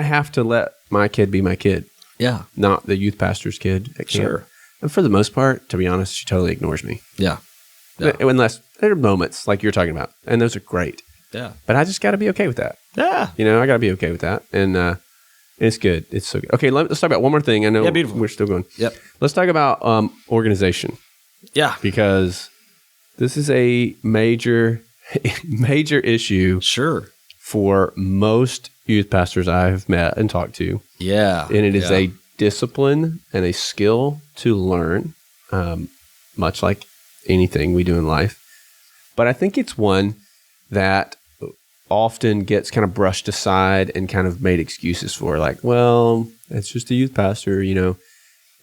have to let my kid be my kid. Yeah. Not the youth pastor's kid at camp. Sure. And for the most part, to be honest, she totally ignores me. Yeah. Unless there are moments like you're talking about, and those are great. Yeah. But I just got to be okay with that. Yeah. You know, I got to be okay with that. And it's good. It's so good. Okay, let's talk about one more thing. I know we're still going. Yep. Let's talk about organization. Yeah. Because this is a major issue. Sure. For most youth pastors I've met and talked to. Yeah. And it is a discipline and a skill to learn, much like anything we do in life. But I think it's one that often gets kind of brushed aside and kind of made excuses for, like, well, it's just a youth pastor, you know.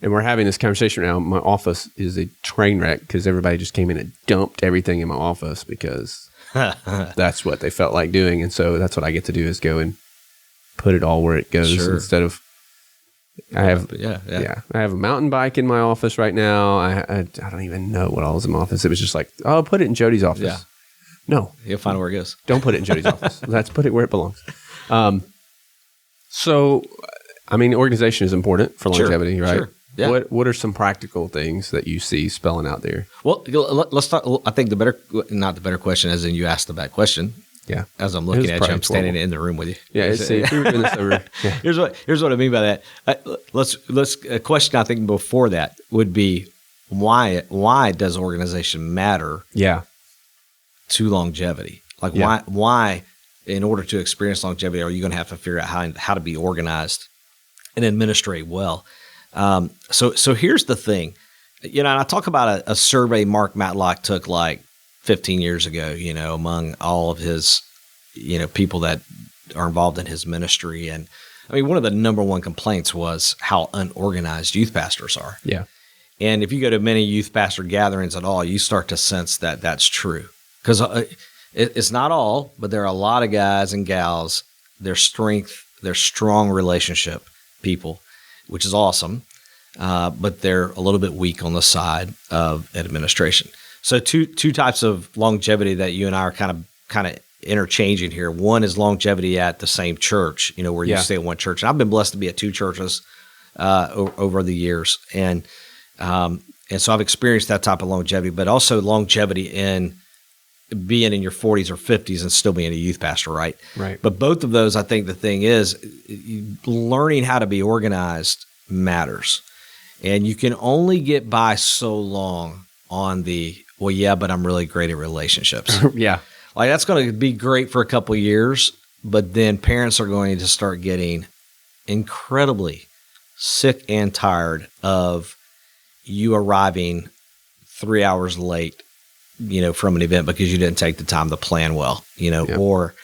And we're having this conversation right now. My office is a train wreck because everybody just came in and dumped everything in my office because that's what they felt like doing. And so that's what I get to do is go and put it all where it goes instead of I have I have a mountain bike in my office right now. I don't even know what all is in my office. It was just like, oh, put it in Jody's office. Yeah. No. You'll find where it goes. Don't put it in Jody's office. Let's put it where it belongs. So, I mean, organization is important for longevity, right? Sure. Yeah. What are some practical things that you see spelling out there? Well, let's talk. I think not the better question, as in you asked the bad question. Yeah. As I'm looking at you, I'm standing in the room with you. Yeah. See, if we were doing this over. Yeah. Here's what I mean by that. Let's a question I think before that would be why does organization matter? Yeah. To longevity, like why in order to experience longevity are you going to have to figure out how to be organized and administrate well? So here's the thing, you know, and I talk about a survey Mark Matlock took like 15 years ago, you know, among all of his, you know, people that are involved in his ministry. And I mean, one of the number one complaints was how unorganized youth pastors are. Yeah. And if you go to many youth pastor gatherings at all, you start to sense that that's true. Because it's not all, but there are a lot of guys and gals, they're strong relationship people, which is awesome, but they're a little bit weak on the side of administration. So two types of longevity that you and I are kind of interchanging here. One is longevity at the same church, you know, where you stay at one church. And I've been blessed to be at two churches over the years. And And so I've experienced that type of longevity, but also longevity in being in your 40s or 50s and still being a youth pastor, right? Right. But both of those, I think the thing is, learning how to be organized matters. And you can only get by so long on well, yeah, but I'm really great at relationships. Yeah. Like that's going to be great for a couple of years, but then parents are going to start getting incredibly sick and tired of you arriving 3 hours late, from an event because you didn't take the time to plan well, Yep. or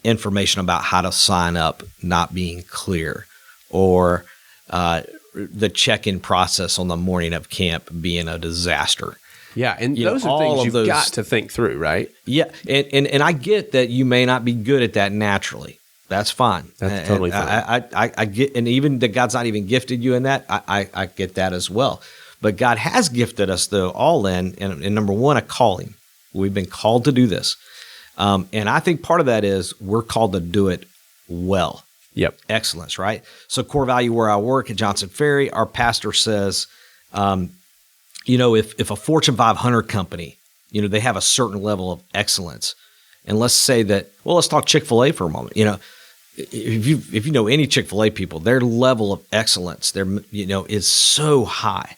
information about how to sign up not being clear, or the check-in process on the morning of camp being a disaster. Yeah, and You know, those are all things of you've those- got to think through, right? Yeah, and I get that you may not be good at that naturally. That's fine. That's totally fine. I get, and even that God's not even gifted you in that. I get that as well. But God has gifted us though all in number one, a calling. We've been called to do this, and I think part of that is we're called to do it well. Yep. Excellence, right? So core value where I work at Johnson Ferry, our pastor says, if a Fortune 500 company, they have a certain level of excellence, and let's say that, well, let's talk Chick-fil-A for a moment. If you know any Chick-fil-A people, their level of excellence, is so high.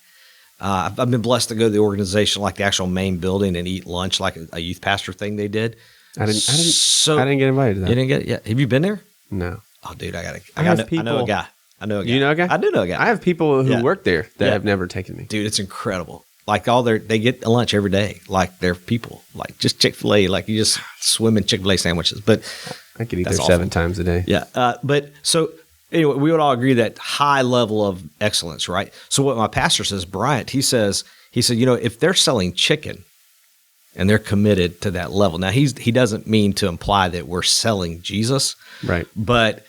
I've been blessed to go to the organization, like the actual main building, and eat lunch, like a youth pastor thing they did. I didn't get invited to that. You didn't get it? Yeah. Have you been there? No. Oh, dude, I know a people- guy. I know a guy. You know a guy? I do know a guy. I have people who Yeah. work there that Yeah. have never taken me. Dude, it's incredible. Like they get lunch every day. Like they're people, like just Chick-fil-A, like you just swim in Chick-fil-A sandwiches. But I could eat That's there awful. 7 times a day. yeah, but so anyway, we would all agree that high level of excellence, right? So what my pastor says, Bryant, he said, if they're selling chicken and they're committed to that level. Now he doesn't mean to imply that we're selling Jesus, Right. But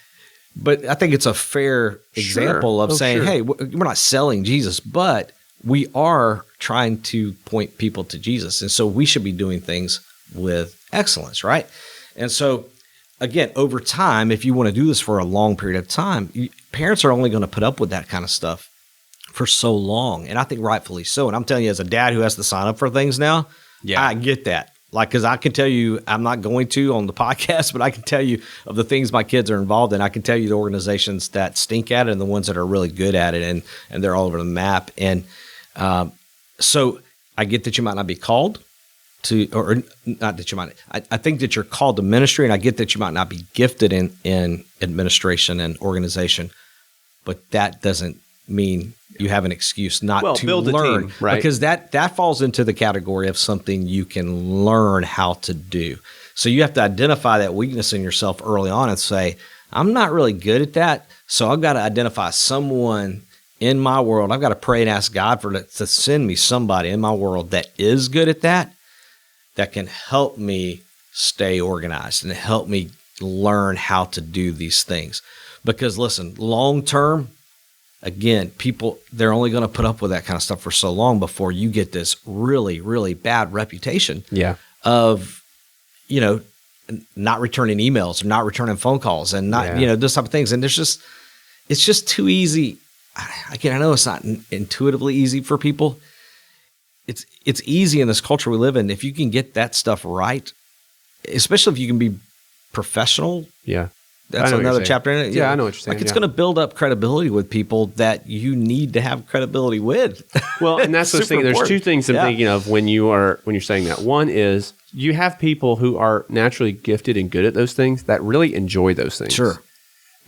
I think it's a fair example of saying, sure. hey, we're not selling Jesus, but we are trying to point people to Jesus. And so we should be doing things with excellence, right? And so, again, over time, if you want to do this for a long period of time, parents are only going to put up with that kind of stuff for so long. And I think rightfully so. And I'm telling you, as a dad who has to sign up for things now, Yeah. I get that. Like, because I can tell you, I'm not going to on the podcast, but I can tell you of the things my kids are involved in. I can tell you the organizations that stink at it and the ones that are really good at it, and they're all over the map. And so I get that you might not be called to, or not that you might. I think that you're called to ministry, and I get that you might not be gifted in administration and organization, but that doesn't mean you have an excuse not to build a learn, team, right? Because that falls into the category of something you can learn how to do. So you have to identify that weakness in yourself early on and say, I'm not really good at that. So I've got to identify someone in my world. I've got to pray and ask God to send me somebody in my world that is good at that can help me stay organized and help me learn how to do these things. Because listen, long term, again, people, they're only going to put up with that kind of stuff for so long before you get this really, really bad reputation of, not returning emails or not returning phone calls and not, those type of things. And it's just too easy. Again, I know it's not intuitively easy for people. It's easy in this culture we live in. If you can get that stuff right, especially if you can be professional. Yeah. That's another chapter in it. Yeah, I know what you're saying. Like it's going to build up credibility with people that you need to have credibility with. Well, and that's the thing. There's two things I'm thinking of when you're saying that. One is you have people who are naturally gifted and good at those things that really enjoy those things. Sure.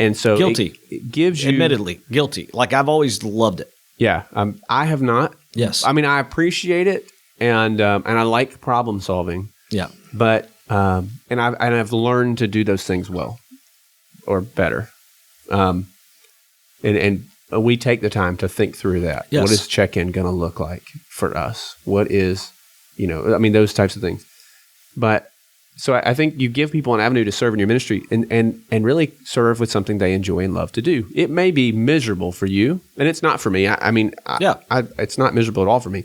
And so Guilty. It gives you, admittedly, guilty. Like I've always loved it. Yeah, I have not. Yes. I mean, I appreciate it, and I like problem solving. Yeah. But and I've learned to do those things well, or better. And we take the time to think through that. Yes. What is check-in going to look like for us? What is, those types of things. But so I think you give people an avenue to serve in your ministry and really serve with something they enjoy and love to do. It may be miserable for you, and it's not for me. It's not miserable at all for me.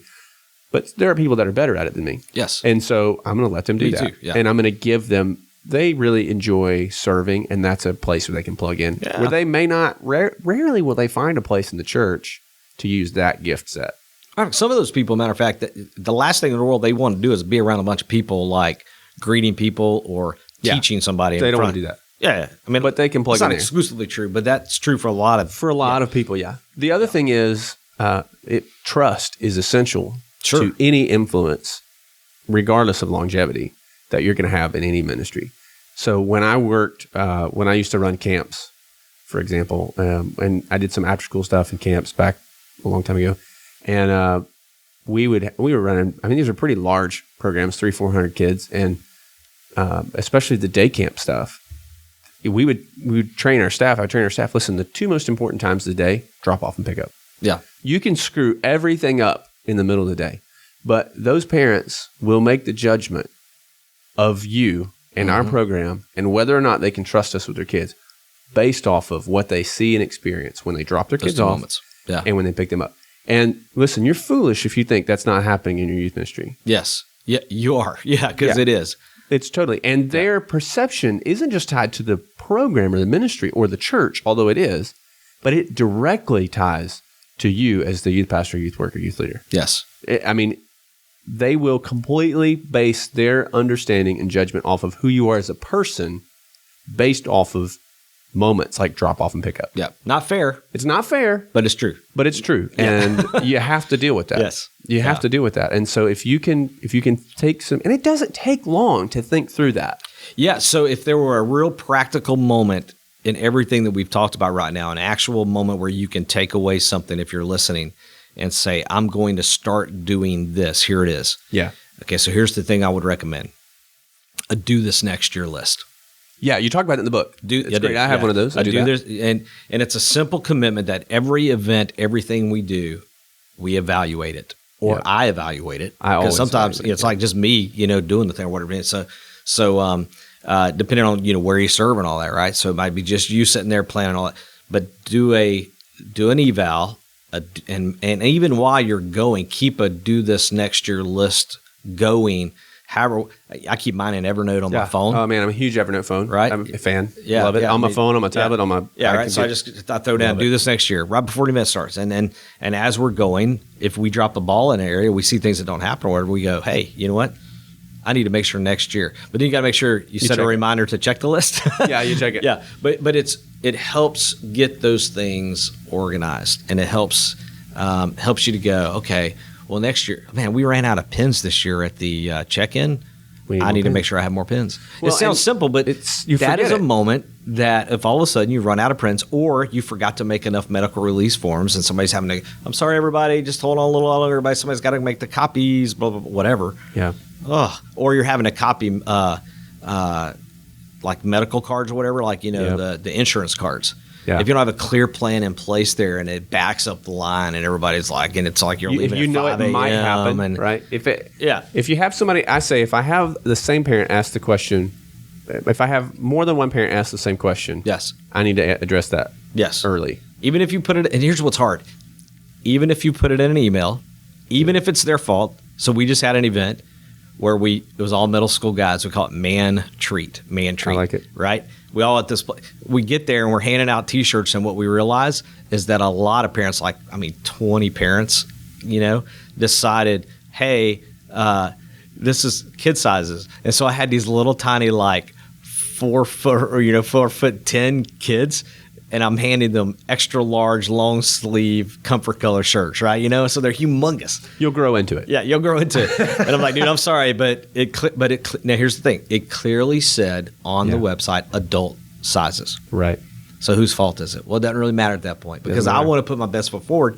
But there are people that are better at it than me. Yes. And so I'm going to let them do Me that. too, yeah. And I'm going to give them, they really enjoy serving, and that's a place where they can plug in. Yeah. Where they may not, rarely will they find a place in the church to use that gift set. Some of those people, matter of fact, the last thing in the world they want to do is be around a bunch of people like greeting people or teaching somebody. They don't want to do that. Yeah. I mean, but they can plug it's not in there. exclusively true, but that's true for a lot of people. Yeah. The other thing is trust is essential Sure. to any influence, regardless of longevity, that you're going to have in any ministry. So when I when I used to run camps, for example, and I did some after school stuff in camps back a long time ago, and we were running. I mean, these are pretty large programs, 300-400 kids, and especially the day camp stuff. We would train our staff. I would train our staff. Listen, the two most important times of the day: drop off and pick up. Yeah, you can screw everything up in the middle of the day, but those parents will make the judgment of you and our program and whether or not they can trust us with their kids based off of what they see and experience when they drop their kids off and when they pick them up. And listen, you're foolish if you think that's not happening in your youth ministry. Yes. Yeah, you are. Yeah, because it is. It's totally. And their perception isn't just tied to the program or the ministry or the church, although it is, but it directly ties to you as the youth pastor, youth worker, youth leader. Yes. I mean, they will completely base their understanding and judgment off of who you are as a person based off of moments like drop off and pick up. Yeah. Not fair. It's not fair. But it's true. But it's true. And you have to deal with that. Yes. You have to deal with that. And so if you can take some, and it doesn't take long to think through that. Yeah. So if there were a real practical moment in everything that we've talked about right now, an actual moment where you can take away something if you're listening and say, I'm going to start doing this. Here it is. Yeah. Okay. So here's the thing I would recommend. A do this next year list. Yeah, you talk about it in the book. It's great. I have one of those. I do that. This, and it's a simple commitment that every event, everything we do, we evaluate it, or I evaluate it. Because sometimes it's like just me, doing the thing or whatever it is. So depending on where you serve and all that, right? So it might be just you sitting there planning all that, but do an eval, and even while you're going, keep a do this next year list going. However, I keep mine in Evernote on my phone. Oh man, I'm a huge Evernote phone. Right, I'm a fan. Yeah, love it on my phone, on my tablet, on my right. So I throw down do this next year right before the event starts, and as we're going, if we drop the ball in an area, we see things that don't happen, or whatever, we go, hey, you know what? I need to make sure next year. But then you got to make sure you set a reminder to check the list. Yeah, you check it. Yeah, but it helps get those things organized, and it helps you to go, okay. Well, next year, man, we ran out of pens this year at the check-in. I need to make sure I have more pens. Well, it sounds simple, but that is a moment that if all of a sudden you run out of pens or you forgot to make enough medical release forms and somebody's having to, I'm sorry, everybody, just hold on a little longer, everybody. Somebody's got to make the copies, blah, blah, blah, whatever. Yeah. Or you're having to copy like medical cards or whatever, like, the insurance cards. Yeah. If you don't have a clear plan in place there and it backs up the line and everybody's like, and it's like you're leaving at 5 it might happen, and, right? If you have somebody, I say, if I have the same parent ask the question, if I have more than one parent ask the same question, yes, I need to address that early. Even if you put it, and here's what's hard, even if you put it in an email, even if it's their fault. So we just had an event where it was all middle school guys. We call it man treat. I like it. Right? We all at this place, we get there and we're handing out T-shirts, and what we realize is that a lot of parents, 20 parents, decided, hey, this is kid sizes. And so I had these little tiny 4 foot 10 kids, and I'm handing them extra large, long sleeve, comfort color shirts, right? So they're humongous. You'll grow into it. Yeah, you'll grow into it. And I'm like, dude, I'm sorry, but now here's the thing. It clearly said on the website adult sizes. Right. So whose fault is it? Well, it doesn't really matter at that point because I want to put my best foot forward.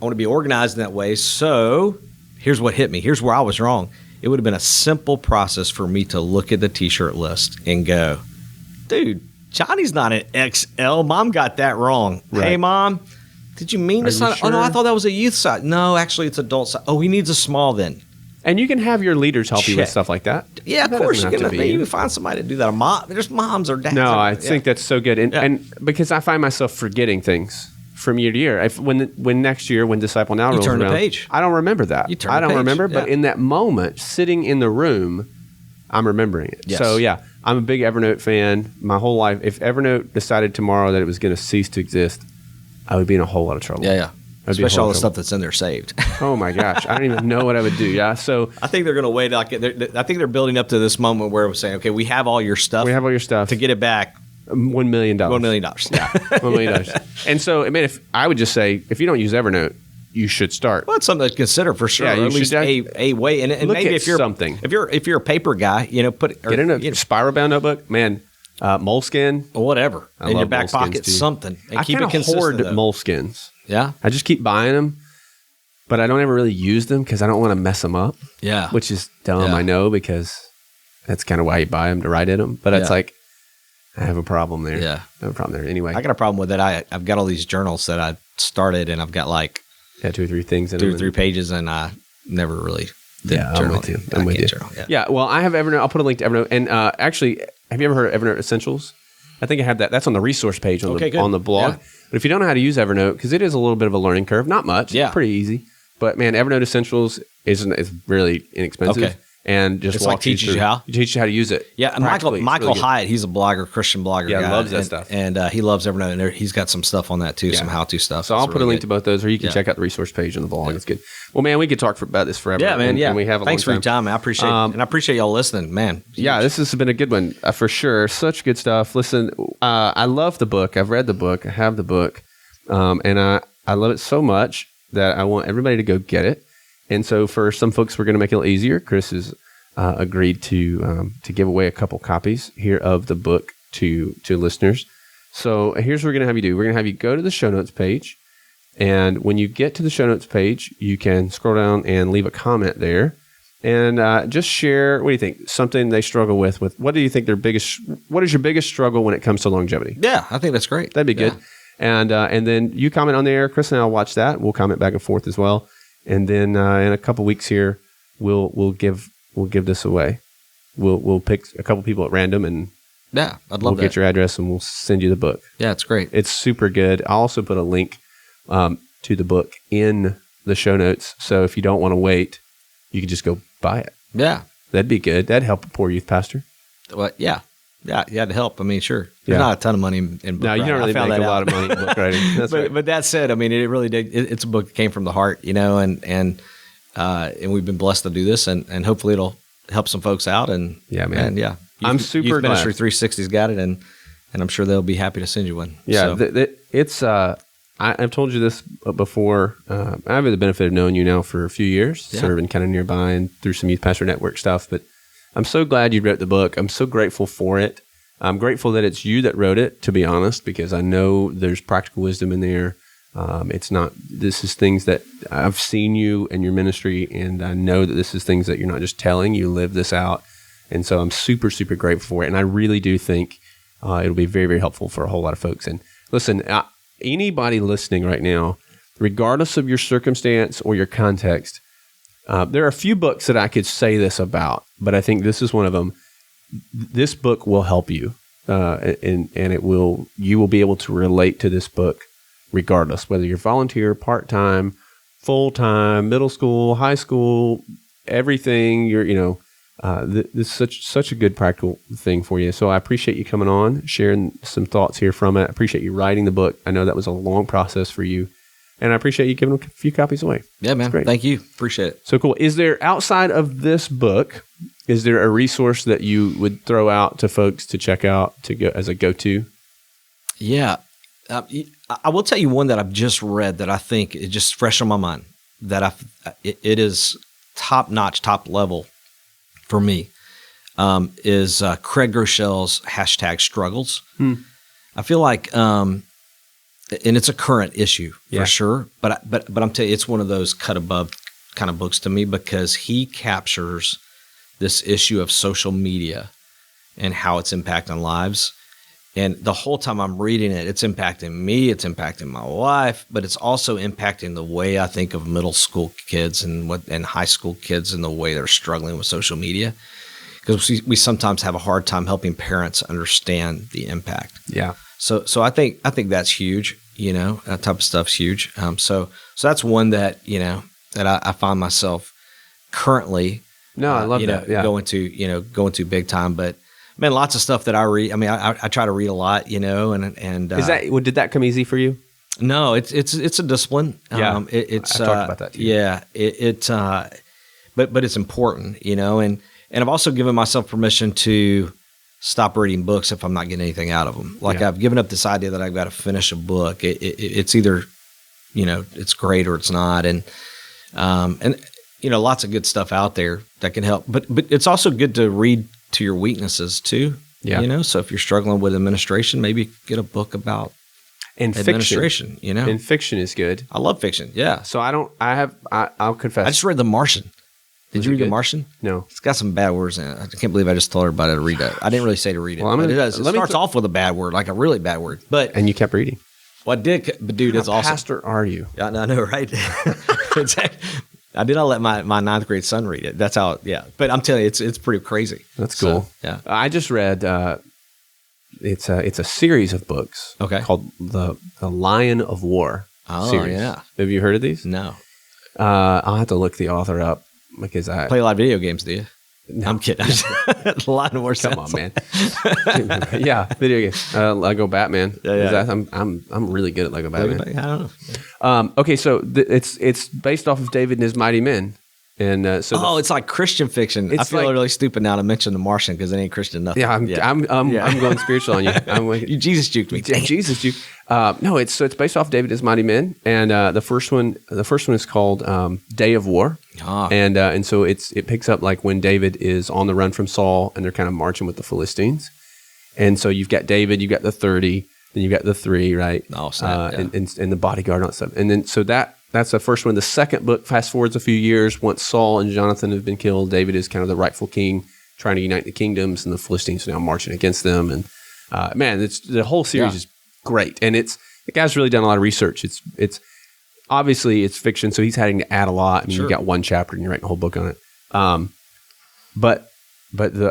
I want to be organized in that way. So here's what hit me. Here's where I was wrong. It would have been a simple process for me to look at the T-shirt list and go, dude, Johnny's not an XL. Mom got that wrong. Right. Hey, Mom, did you mean to sign? Sure? Oh, no, I thought that was a youth size. No, actually, it's adult size. Oh, he needs a small then. And you can have your leaders help you with stuff like that. Yeah, of course. You can find somebody to do that. There's moms or dads. No, I think that's so good. And because I find myself forgetting things from year to year. When next year, when Disciple Now rolls around, turn the page. I don't remember that. I don't remember, but in that moment, sitting in the room, I'm remembering it. Yes. So, yeah. I'm a big Evernote fan. My whole life, if Evernote decided tomorrow that it was going to cease to exist, I would be in a whole lot of trouble. Yeah. That'd be a especially all whole the trouble. stuff that's in there saved. Oh my gosh, I don't even know what I would do. Yeah, so I think they're going to wait. I think they're building up to this moment where we're saying, okay, we have all your stuff. we have all your stuff. to get it back. $1 million. $1 million. Yeah, $1 million. And so, I mean, if I would just say, if you don't use Evernote, you should start. Well, it's something to consider for sure. Yeah, or you at least should a way. And look maybe at if you're something. if you're a paper guy, Get in a spiral bound notebook, man. Moleskin. whatever I in your love back moleskins, pocket, too. something, and I keep kind it of consistent. hoard though. moleskins. Yeah, I just keep buying them, but I don't ever really use them because I don't want to mess them up. yeah. Which is dumb, Yeah. I know, because that's kind of why you buy them, to write in them. But it's Yeah. like, I have a problem there. Yeah. I have a problem there. Anyway, I got a problem with it. I've got all these journals that I started, and I've got like yeah, 2 or 3 things in 2 them. or 3 pages, and I never really did Yeah, I'm journal. with you. I I'm with can't you. journal, yeah. Yeah, well, I have Evernote. I'll put a link to Evernote. And actually, have you ever heard of Evernote Essentials? I think I have that. That's on the resource page on, Okay, the, good. on the blog. Yeah. But if you don't know how to use Evernote, because it is a little bit of a learning curve, not much. Yeah. It's pretty easy. But man, Evernote Essentials is really inexpensive. Okay. And just It's like walks you teaches you through- how? It teaches you how to use it. Yeah, and Michael Practically. It's really good. Hyatt, he's a blogger, Christian blogger. Yeah, guy, loves that and, stuff. and he loves Evernote, and he's got some stuff on that too, some how-to stuff. So I'll put a link to both those, or you can Yeah. check out the resource page on the blog. It's good. Well, man, we could talk about this forever. Yeah, man. And, Yeah, and we have a Thanks for long your time. I appreciate and I appreciate y'all listening, man. Yeah, this has been a good one for sure. Such good stuff. Listen, I love the book. I've read the book. I have the book, and I love it so much that I want everybody to go get it. And so for some folks, we're going to make it a little easier. Chris has agreed to give away a couple copies here of the book to listeners. So here's what we're going to have you do. We're going to have you go to the show notes page. And when you get to the show notes page, you can scroll down and leave a comment there. And just share, what do you think? Something they struggle with. What do you think what is your biggest struggle when it comes to longevity? Yeah, I think that's great. That'd be good. And then you comment on there. Chris and I will watch that. We'll comment back and forth as well. And then in a couple weeks here, we'll give this away. We'll pick a couple people at random, and Yeah, I'd we'll love get that. your address, and we'll send you the book. Yeah, it's great. It's super good. I'll also put a link to the book in the show notes. So if you don't want to wait, you can just go buy it. Yeah. That'd be good. That'd help a poor youth pastor. Well, yeah, to help. I mean, sure. Yeah. There's not a ton of money in book No, you writing. don't really I found make a that lot out. of money in book writing. That's but, right. but that said, I mean, it really did. It's a book that came from the heart, and we've been blessed to do this, and hopefully it'll help some folks out. And Yeah, man. and yeah, I'm super Youth Ministry glad. 360's got it, and I'm sure they'll be happy to send you one. Yeah, So, it's. I've told you this before. I have the benefit of knowing you now for a few years, Yeah. serving kind of nearby and through some Youth Pastor Network stuff. But I'm so glad you wrote the book. I'm so grateful for it. I'm grateful that it's you that wrote it, to be honest, because I know there's practical wisdom in there. It's not. This is things that I've seen you and your ministry, and I know that this is things that you're not just telling. You live this out, and so I'm super, super grateful for it. And I really do think it'll be very, very helpful for a whole lot of folks. And listen, anybody listening right now, regardless of your circumstance or your context, there are a few books that I could say this about, but I think this is one of them. This book will help you, and you will be able to relate to this book regardless, whether you're volunteer, part-time, full-time, middle school, high school, everything. This is such a good practical thing for you. So I appreciate you coming on, sharing some thoughts here from it. I appreciate you writing the book. I know that was a long process for you, and I appreciate you giving a few copies away. yeah, man. great. Thank you. Appreciate it. So cool. Is there, outside of this book, is there a resource that you would throw out to folks to check out to go as a go-to? Yeah. I will tell you one that I've just read that I think is just fresh on my mind, that it is top-notch, top-level for me, is Craig Groeschel's #struggles. I feel like, and it's a current issue for Yeah. sure, but I'm telling you, it's one of those cut above kind of books to me, because he captures this issue of social media and how it's impacting lives. And the whole time I'm reading it, it's impacting me, it's impacting my wife, but it's also impacting the way I think of middle school kids and high school kids and the way they're struggling with social media. Because we sometimes have a hard time helping parents understand the impact. Yeah. So I think that's huge. That type of stuff's huge. So that's one that that I find myself currently. No, I love that. Yeah. going to big time. But man, lots of stuff that I read. I mean, I try to read a lot. And Did that come easy for you? No, it's a discipline. Yeah, It's I talked about that too. Yeah, but it's important, and I've also given myself permission to stop reading books if I'm not getting anything out of them. Like I've given up this idea that I've got to finish a book. It's either, it's great or it's not, and lots of good stuff out there that can help. But it's also good to read to your weaknesses too. Yeah. So if you're struggling with administration, maybe get a book about And administration. fiction. And fiction is good. I love fiction. Yeah. So I'll confess. I just read The Martian. Did Was you it read The good? Martian? No. It's got some bad words in it. I can't believe I just told everybody to read it. I didn't really say to read it. Well, But it does. It let me starts off with a bad word, like a really bad word. But And you kept reading. I did. But dude, it's How awesome. pastor are you? Yeah, I know, right? Exactly. I did not let my ninth grade son read it. That's how. Yeah. But I'm telling you, it's pretty crazy. That's So, cool. yeah. I just read. It's a series of books. Okay. Called the Lion of War. Oh, series. yeah. Have you heard of these? No. I'll have to look the author up because I Play a lot of video games, do you? No. I'm kidding. A lot more. Come on, man. Yeah, video games. Lego Batman. Yeah. I'm really good at Lego Batman. I don't know. Okay, so it's based off of David and His Mighty Men, and It's like Christian fiction. I It's feel like- really stupid now to mention The Martian because it ain't Christian nothing. yeah, I'm going spiritual on you. I'm like, You Jesus juked me. Dang it. Jesus, you. No, it's based off David and His Mighty Men, and the first one is called Day of War, Ah. and so it picks up like when David is on the run from Saul, and they're kind of marching with the Philistines, and so you've got David, you got the 30, then you got the 3, right? Oh, snap, yeah. and the bodyguard and stuff, and then so that's the first one. The second book fast forwards a few years. Once Saul and Jonathan have been killed, David is kind of the rightful king, trying to unite the kingdoms, and the Philistines are now marching against them. And man, it's the whole series Yeah. is great, and the guy's really done a lot of research. It's obviously it's fiction, so he's having to add a lot. I mean, Sure. you got one chapter and you're writing a whole book on it. But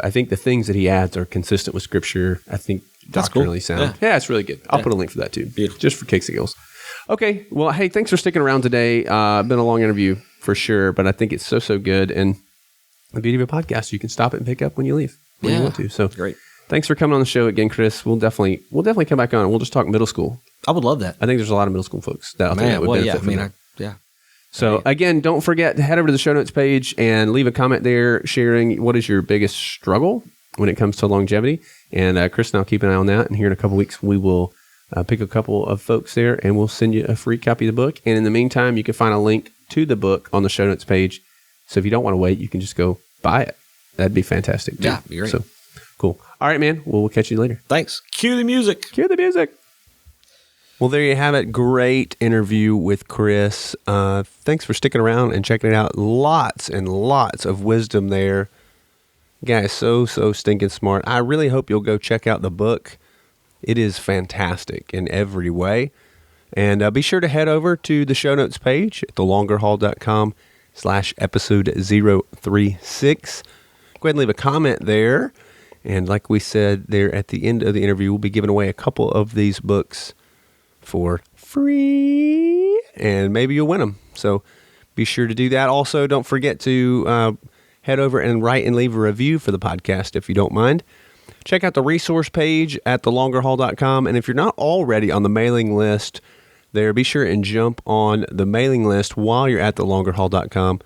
I think the things that he adds are consistent with Scripture. I think That's cool. doctrinally sound. Yeah, it's really good. I'll put a link for that too, Beautiful. just for kicks and giggles. Okay, well, hey, thanks for sticking around today. Been a long interview for sure, but I think it's so good. And the beauty of a podcast, you can stop it and pick up when you leave when you want to. So Great. thanks for coming on the show again, Chris. We'll definitely come back on and we'll just talk middle school. I would love that. I think there's a lot of middle school folks that out there that would benefit from that. yeah. So again, don't forget to head over to the show notes page and leave a comment there sharing what is your biggest struggle when it comes to longevity. And Chris and I'll keep an eye on that. And here in a couple weeks, we will pick a couple of folks there and we'll send you a free copy of the book. And in the meantime, you can find a link to the book on the show notes page. So if you don't want to wait, you can just go buy it. That'd be fantastic too. Yeah, be great. So cool. All right, man. Well, we'll catch you later. Thanks. Cue the music. Cue the music. Well, there you have it. Great interview with Chris. Thanks for sticking around and checking it out. Lots and lots of wisdom there. Guy is so stinking smart. I really hope you'll go check out the book. It is fantastic in every way. And be sure to head over to the show notes page at thelongerhaul.com/episode 036. Go ahead and leave a comment there. And like we said there at the end of the interview, we'll be giving away a couple of these books for free, and maybe you'll win them. So be sure to do that. Also, don't forget to head over and write and leave a review for the podcast if you don't mind. Check out the resource page at thelongerhaul.com. And if you're not already on the mailing list there, be sure and jump on the mailing list while you're at thelongerhaul.com.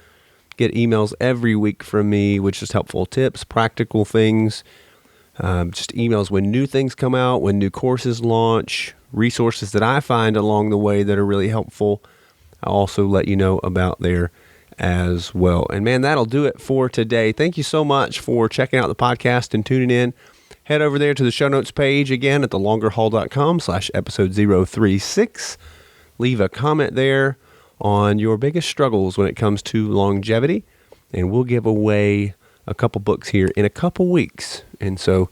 Get emails every week from me, which is helpful tips, practical things, just emails when new things come out, when new courses launch, resources that I find along the way that are really helpful. I'll also let you know about there as well. And man, that'll do it for today. Thank you so much for checking out the podcast and tuning in. Head over there to the show notes page again at thelongerhaul.com/episode 036. Leave a comment there on your biggest struggles when it comes to longevity, and we'll give away a couple books here in a couple weeks. And so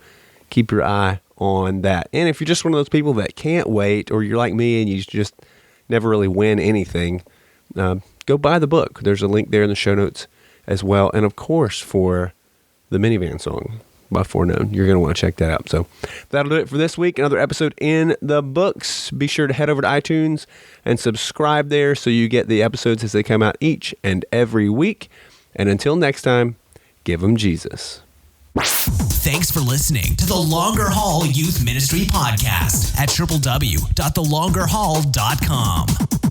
keep your eye on that. And if you're just one of those people that can't wait, or you're like me and you just never really win anything, go buy the book. There's a link there in the show notes as well. And of course, for the minivan song by Foreknown, you're going to want to check that out. So that'll do it for this week. Another episode in the books. Be sure to head over to iTunes and subscribe there so you get the episodes as they come out each and every week. And until next time, give them Jesus. Thanks for listening to the Longer Haul Youth Ministry Podcast at www.thelongerhaul.com.